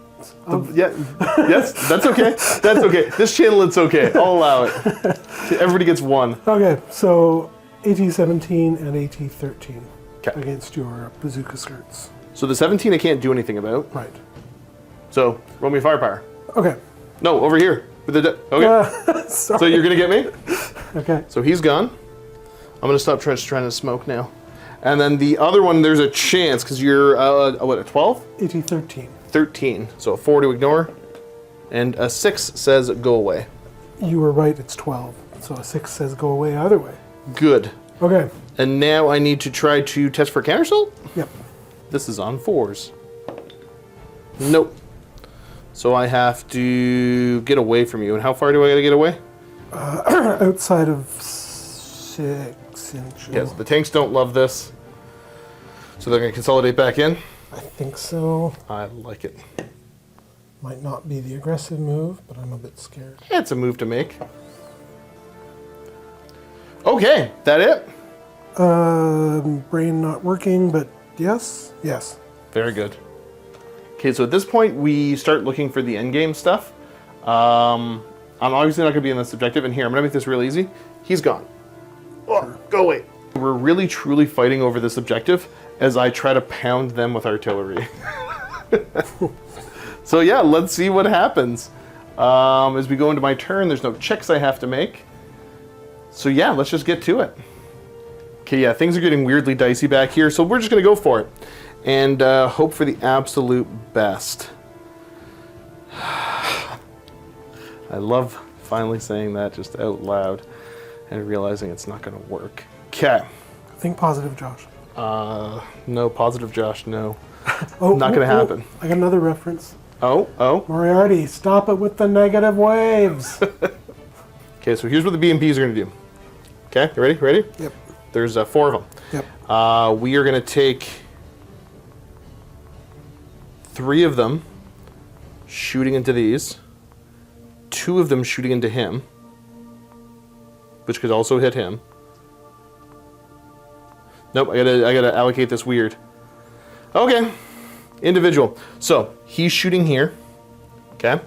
Yeah. Yes, that's okay. That's okay. This channel, it's okay. I'll allow it. Everybody gets 1. Okay, so AT-17 and AT-13 Okay. against your bazooka skirts. So the 17 I can't do anything about. Right. So roll me firepower. Okay. No, over here. With the okay. Sorry. So you're gonna get me? Okay. So he's gone. I'm gonna stop trying to smoke now. And then the other one, there's a chance because you're what, a 12? AT-13. 13. So a 4 to ignore, and a 6 says go away. You were right, it's 12. So a 6 says go away either way. Good. Okay. And now I need to try to test for counterassault? Yep. This is on 4s. Nope. So I have to get away from you. And how far do I got to get away? Outside of 6 inches. Yes, the tanks don't love this. So they're going to consolidate back in. I think so. I like it. Might not be the aggressive move, but I'm a bit scared. It's a move to make. Okay, that it? Brain not working, but yes. Yes. Very good. Okay, so at this point, we start looking for the endgame stuff. I'm obviously not going to be in this objective, and here, I'm going to make this real easy. He's gone. Oh, go away. We're really, truly fighting over this objective as I try to pound them with artillery. So yeah, let's see what happens. As we go into my turn, there's no checks I have to make. So yeah, let's just get to it. Okay, yeah, things are getting weirdly dicey back here, so we're just going to go for it. And hope for the absolute best. I love finally saying that just out loud and realizing it's not going to work. Okay. Think positive, Josh. No, positive Josh, no. Not going to happen. I got another reference. Oh. Moriarty, stop it with the negative waves. Okay, so here's what the BMPs are going to do. Okay, you ready? Ready? Yep. There's 4 of them. Yep. We are going to take 3 of them shooting into these, 2 of them shooting into him, which could also hit him. Nope, I gotta allocate this weird. Okay, individual. So he's shooting here. Okay,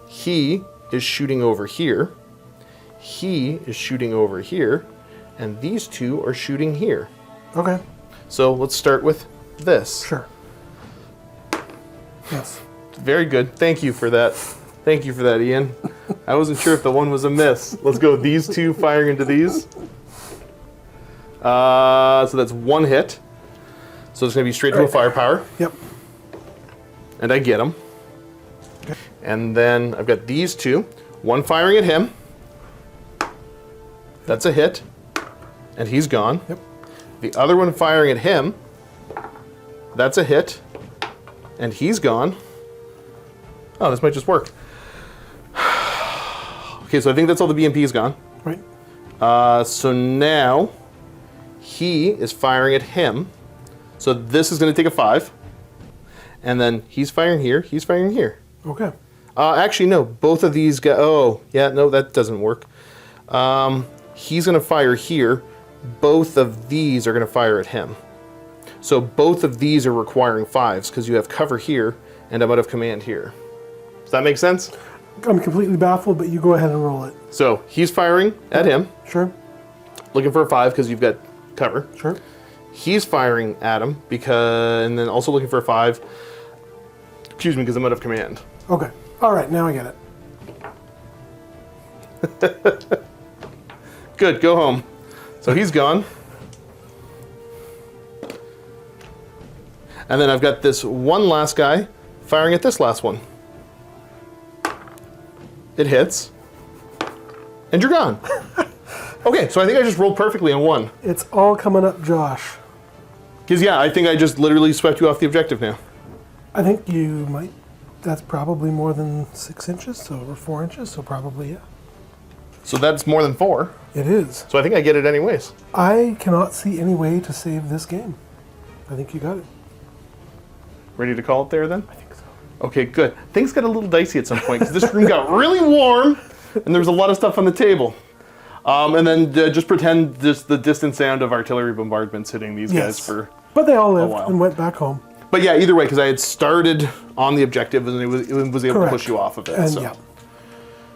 he is shooting over here. He is shooting over here, and these 2 are shooting here. Okay. So let's start with this. Sure. Yes. Very good. Thank you for that. Thank you for that, Ian. I wasn't sure if the one was a miss. Let's go these 2 firing into these. So that's 1 hit. So it's going to be straight to a firepower. Yep. And I get him. Okay. And then I've got these 2. 1 firing at him. That's a hit. And he's gone. Yep. The other one firing at him. That's a hit. And he's gone. Oh, this might just work. Okay, so I think that's all the BMP's gone. Right. So now he is firing at him. So this is going to take a 5. And then he's firing here. He's firing here. Okay. Actually, no. Both of these guys... Oh, yeah, no, that doesn't work. He's going to fire here. Both of these are going to fire at him. So both of these are requiring 5s because you have cover here and I'm out of command here. Does that make sense? I'm completely baffled, but you go ahead and roll it. So he's firing at him. Sure. Looking for a 5 because you've got cover. Sure. He's firing at him and then also looking for a 5. Excuse me, because I'm out of command. Okay. All right, now I get it. Good, go home. So he's gone. And then I've got this one last guy firing at this last one. It hits. And you're gone. Okay, so I think I just rolled perfectly on 1. It's all coming up, Josh. Because, yeah, I think I just literally swept you off the objective now. I think you might. That's probably more than 6 inches, so or 4 inches, so probably, yeah. So that's more than 4. It is. So I think I get it anyways. I cannot see any way to save this game. I think you got it. Ready to call it there then? I think so. Okay, good. Things got a little dicey at some point because this room got really warm and there was a lot of stuff on the table. And then just pretend just the distant sound of artillery bombardments hitting these guys for But they all lived while. and went back home. But yeah, either way, because I had started on the objective and it was able Correct. to push you off of it. And so. yeah.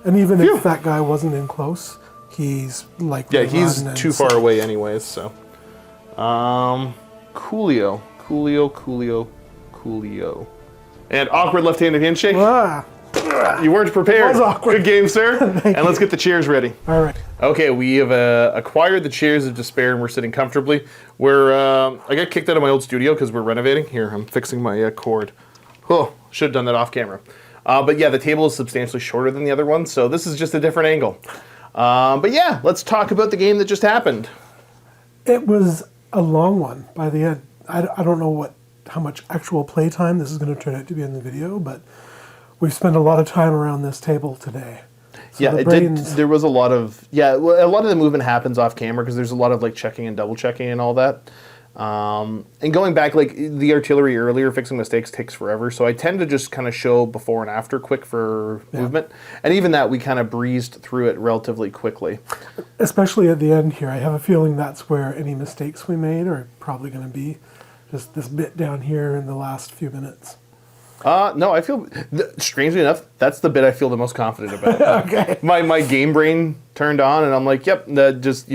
And even Phew. if that guy wasn't in close, he's like Yeah, he's too far away anyways, so. Coolio. And awkward left-handed handshake. Ah, You weren't prepared. That was awkward. Good game, sir. And let's get the chairs ready. all right. Okay, we have acquired the chairs of despair and we're sitting comfortably. I got kicked out of my old studio because we're renovating. Here, I'm fixing my cord. Oh, should have done that off camera. But yeah, the table is substantially shorter than the other one, so this is just a different angle. But yeah, let's talk about the game that just happened. It was a long one by the end. I don't know how much actual playtime this is going to turn out to be in the video, but we've spent a lot of time around this table today. So Yeah, it did. There was a lot of a lot of the movement happens off camera because there's a lot of like checking and double checking and all that. And going back, like the artillery earlier, fixing mistakes takes forever. So I tend to just kind of show before and after quick for movement. And even that, we kind of breezed through it relatively quickly. Especially at the end here. I have a feeling that's where any mistakes we made are probably going to be. Just this bit down here in the last few minutes. No, I feel, strangely enough, that's the bit I feel the most confident about. Okay. My game brain turned on and I'm like, yep, that just,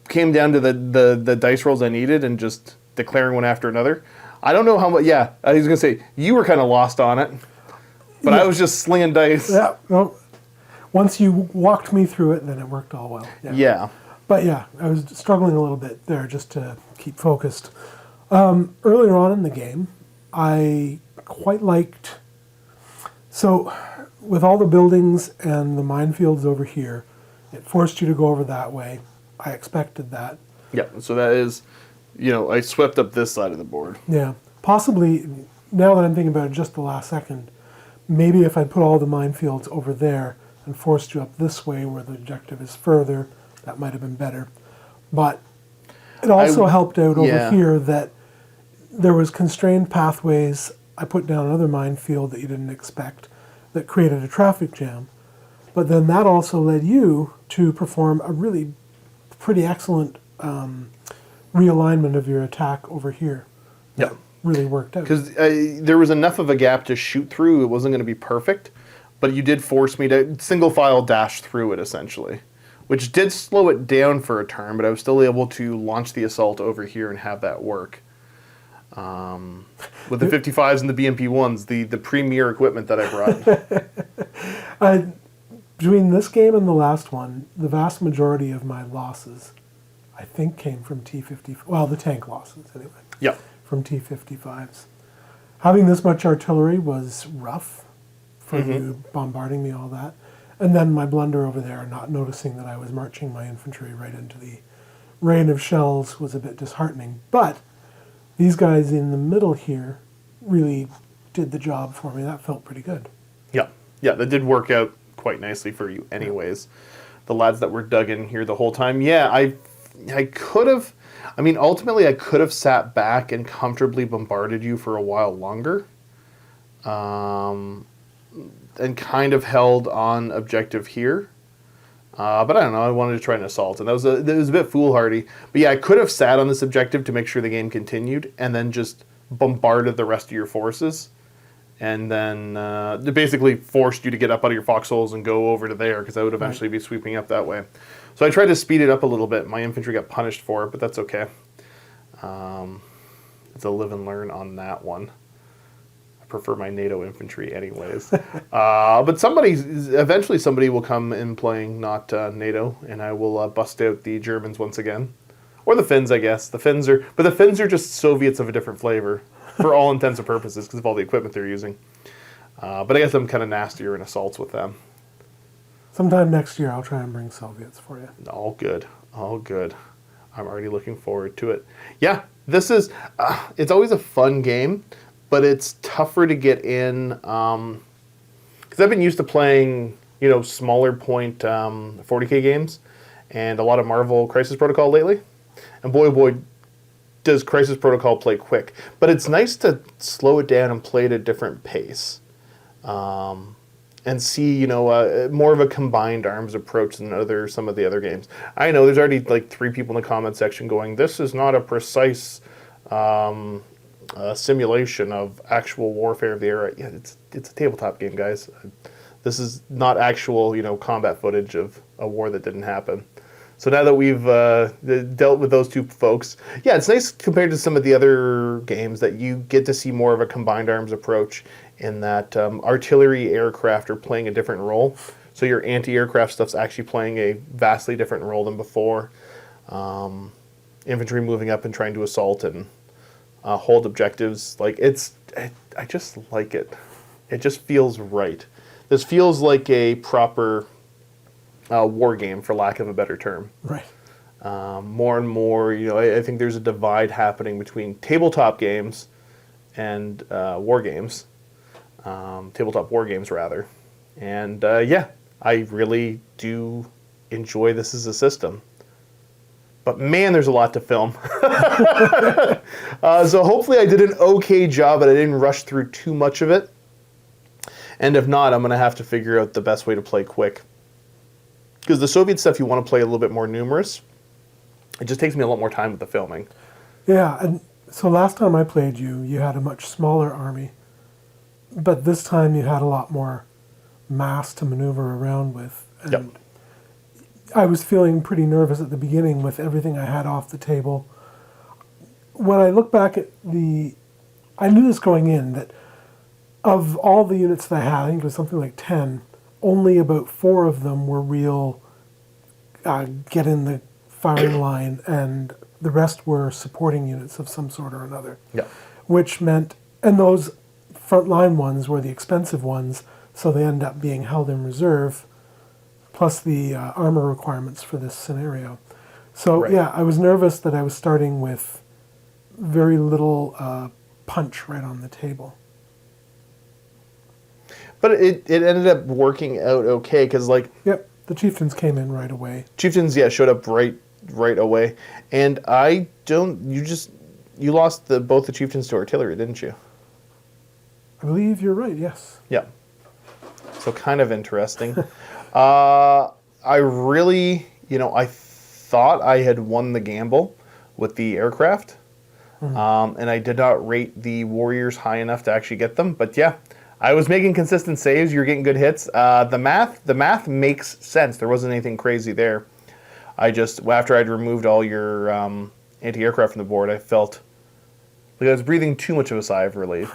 came down to the dice rolls I needed and just declaring one after another. I don't know how much, I was going to say, you were kind of lost on it, but I was just slinging dice. Yeah, well, once you walked me through it, then it worked all well. Yeah. But I was struggling a little bit there just to keep focused. Earlier on in the game, I quite liked, so with all the buildings and the minefields over here, it forced you to go over that way. I expected that. Yeah, so that is, I swept up this side of the board. Yeah, possibly, now that I'm thinking about it just the last second, maybe if I put all the minefields over there and forced you up this way where the objective is further, that might have been better. But it also helped out over here that there was constrained pathways. I put down another minefield that you didn't expect that created a traffic jam. But then that also led you to perform a really pretty excellent realignment of your attack over here. Yeah. Really worked out. Because there was enough of a gap to shoot through. It wasn't going to be perfect, but you did force me to single file dash through it, essentially, which did slow it down for a turn, but I was still able to launch the assault over here and have that work. With the 55s and the BMP-1s, the premier equipment that I brought. Between this game and the last one, the vast majority of my losses, I think, came from T-50, well, the tank losses, anyway. Yeah. From T-55s. Having this much artillery was rough for you bombarding me, all that. And then my blunder over there, not noticing that I was marching my infantry right into the rain of shells, was a bit disheartening. But these guys in the middle here really did the job for me. That felt pretty good. Yeah. Yeah, that did work out quite nicely for you anyways. The lads that were dug in here the whole time. Yeah, I could have, ultimately I could have sat back and comfortably bombarded you for a while longer. And kind of held on objective here. But I don't know, I wanted to try an assault, and that was a bit foolhardy. But yeah, I could have sat on this objective to make sure the game continued, and then just bombarded the rest of your forces. And then it basically forced you to get up out of your foxholes and go over to there, because I would eventually be sweeping up that way. So I tried to speed it up a little bit. My infantry got punished for it, but that's okay. It's a live and learn on that one. I prefer my NATO infantry anyways. But eventually somebody will come in playing not NATO, and I will bust out the Germans once again. Or the Finns, I guess. The Finns are just Soviets of a different flavor. For all intents and purposes, because of all the equipment they're using. But I guess I'm kind of nastier in assaults with them. Sometime next year, I'll try and bring Soviets for you. All good. All good. I'm already looking forward to it. Yeah, this is... it's always a fun game, but it's tougher to get in... Because I've been used to playing, smaller point 40K games, and a lot of Marvel Crisis Protocol lately. And boy, does Crisis Protocol play quick. But it's nice to slow it down and play at a different pace. And see, more of a combined arms approach than some of the other games. I know there's already like 3 people in the comment section going, this is not a precise simulation of actual warfare of the era. Yeah, it's a tabletop game, guys. This is not actual, combat footage of a war that didn't happen. So now that we've dealt with those 2 folks, yeah, it's nice compared to some of the other games that you get to see more of a combined arms approach in that artillery aircraft are playing a different role. So your anti-aircraft stuff's actually playing a vastly different role than before. Infantry moving up and trying to assault and hold objectives. I just like it. It just feels right. This feels like a proper war game, for lack of a better term. Right. More and more, I think there's a divide happening between tabletop games and war games. Tabletop war games, rather. And yeah, I really do enjoy this as a system. But man, there's a lot to film. So hopefully I did an okay job, but I didn't rush through too much of it. And if not, I'm going to have to figure out the best way to play quick. Because the Soviet stuff, you want to play a little bit more numerous. It just takes me a lot more time with the filming. Yeah, and so last time I played you, you had a much smaller army. But this time you had a lot more mass to maneuver around with. And Yep. I was feeling pretty nervous at the beginning with everything I had off the table. When I look back at I knew this going in, that of all the units that I had, I think it was something like 10, only about 4 of them were real get in the firing line, and the rest were supporting units of some sort or another. Yeah. Which meant, and those frontline ones were the expensive ones, so they end up being held in reserve, plus the armor requirements for this scenario. So Right. yeah, I was nervous that I was starting with very little punch right on the table. But it ended up working out okay, because Yep, the chieftains came in right away. Chieftains, showed up right away. And you lost both the Chieftains to artillery, didn't you? I believe you're right, yes. Yeah. So kind of interesting. I really, I thought I had won the gamble with the aircraft. And I did not rate the warriors high enough to actually get them. But yeah, I was making consistent saves. You're getting good hits. The math makes sense. There wasn't anything crazy there. After I'd removed all your anti-aircraft from the board, I felt like I was breathing too much of a sigh of relief.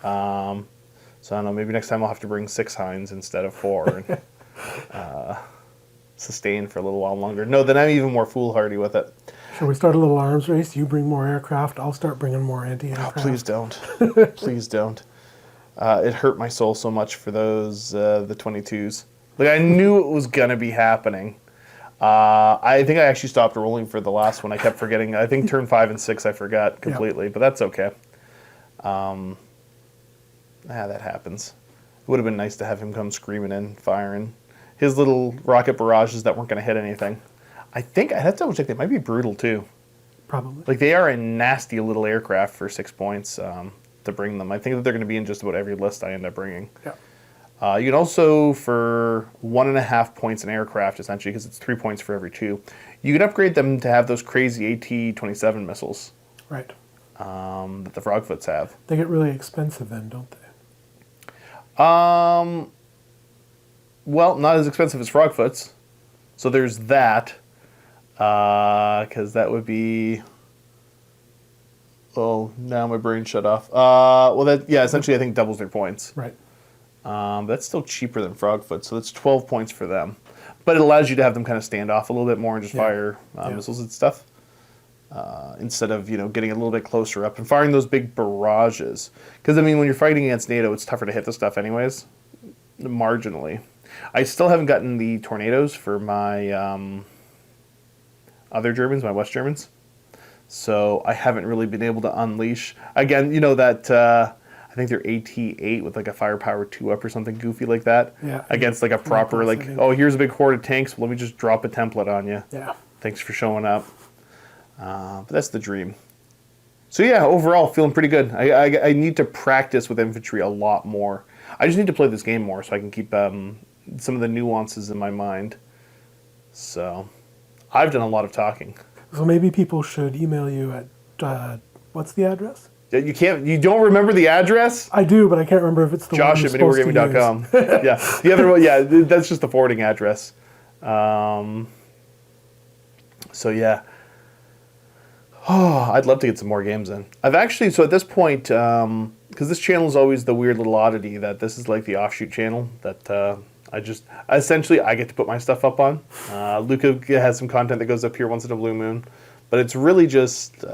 So I don't know, maybe next time I'll have to bring 6 Hinds instead of 4 and sustain for a little while longer. No, then I'm even more foolhardy with it. Shall we start a little arms race? You bring more aircraft, I'll start bringing more Oh, anti-aircraft. please don't. Please don't. It hurt my soul so much for those, the 22s. Like, I knew it was going to be happening. I think I actually stopped rolling for the last one. I kept forgetting. I think turn 5 and 6 I forgot completely, but that's okay. That happens. It would have been nice to have him come screaming in, firing. His little rocket barrages that weren't going to hit anything. I think, I have to double check, they might be brutal too. Probably. Like, they are a nasty little aircraft for 6 points to bring them. I think that they're going to be in just about every list I end up bringing. Yeah. You can also, for 1.5 points an aircraft, essentially, because it's 3 points for every 2, you can upgrade them to have those crazy AT-27 missiles Right. that the Frogfoots have. They get really expensive then, don't they? Well, not as expensive as Frogfoots. So there's that. Because that would be... Oh, now my brain shut off. Essentially I think doubles their points. Right. That's still cheaper than Frogfoot, so that's 12 points for them. But it allows you to have them kind of stand off a little bit more and just fire missiles and stuff. Instead of, getting a little bit closer up and firing those big barrages. Because, when you're fighting against NATO, it's tougher to hit the stuff anyways. Marginally. I still haven't gotten the tornadoes for my other Germans, my West Germans. So I haven't really been able to unleash. Again, that... I think they're AT-8 with like a firepower 2-up or something goofy like that. Yeah. Against like a proper, here's a big horde of tanks. Well, let me just drop a template on you. Yeah. Thanks for showing up. But that's the dream. So yeah, overall, feeling pretty good. I need to practice with infantry a lot more. I just need to play this game more so I can keep some of the nuances in my mind. So I've done a lot of talking. So maybe people should email you at, what's the address? You don't remember the address? I do, but I can't remember if it's the Josh one at I'm supposed to MiniWarGaming.com. use. Yeah. The other one, that's just the forwarding address. So yeah. Oh, I'd love to get some more games in. I've actually, so at this point, because this channel is always the weird little oddity that this is like the offshoot channel that I get to put my stuff up on. Luca has some content that goes up here once in a blue moon. But it's really just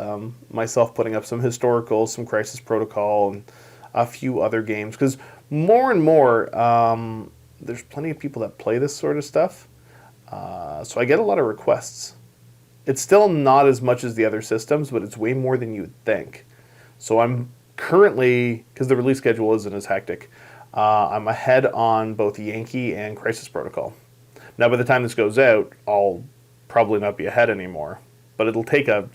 myself putting up some historical, some Crisis Protocol, and a few other games. Because more and more, there's plenty of people that play this sort of stuff. So I get a lot of requests. It's still not as much as the other systems, but it's way more than you would think. So I'm currently, because the release schedule isn't as hectic, I'm ahead on both Yankee and Crisis Protocol. Now, by the time this goes out, I'll probably not be ahead anymore, but it'll take a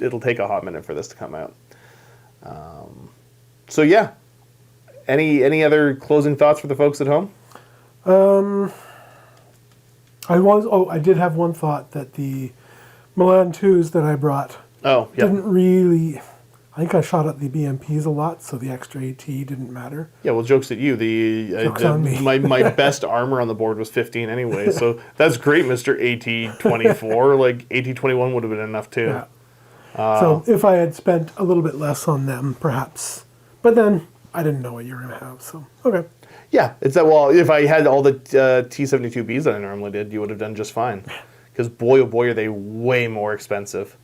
hot minute for this to come out. So yeah, any other closing thoughts for the folks at home? I did have one thought that the Milan 2s that I brought didn't really. I think I shot at the BMPs a lot, so the extra AT didn't matter. Yeah, well, joke's at you. Joke's on me. my best armor on the board was 15 anyway, so that's great, Mr. AT-24. Like, AT-21 would have been enough, too. Yeah. So if I had spent a little bit less on them, perhaps. But then I didn't know what you were going to have, so okay. Yeah, it's that, well, if I had all the T-72Bs that I normally did, you would have done just fine. Because boy, oh boy, are they way more expensive.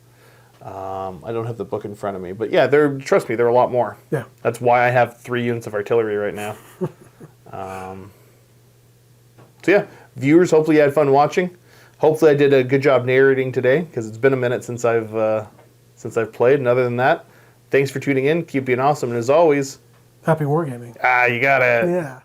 I don't have the book in front of me, but yeah, trust me, they're a lot more. Yeah. That's why I have 3 units of artillery right now. So yeah, viewers, hopefully you had fun watching. Hopefully I did a good job narrating today, because it's been a minute since I've played. And other than that, thanks for tuning in. Keep being awesome, and as always, Happy wargaming. you got it. Yeah.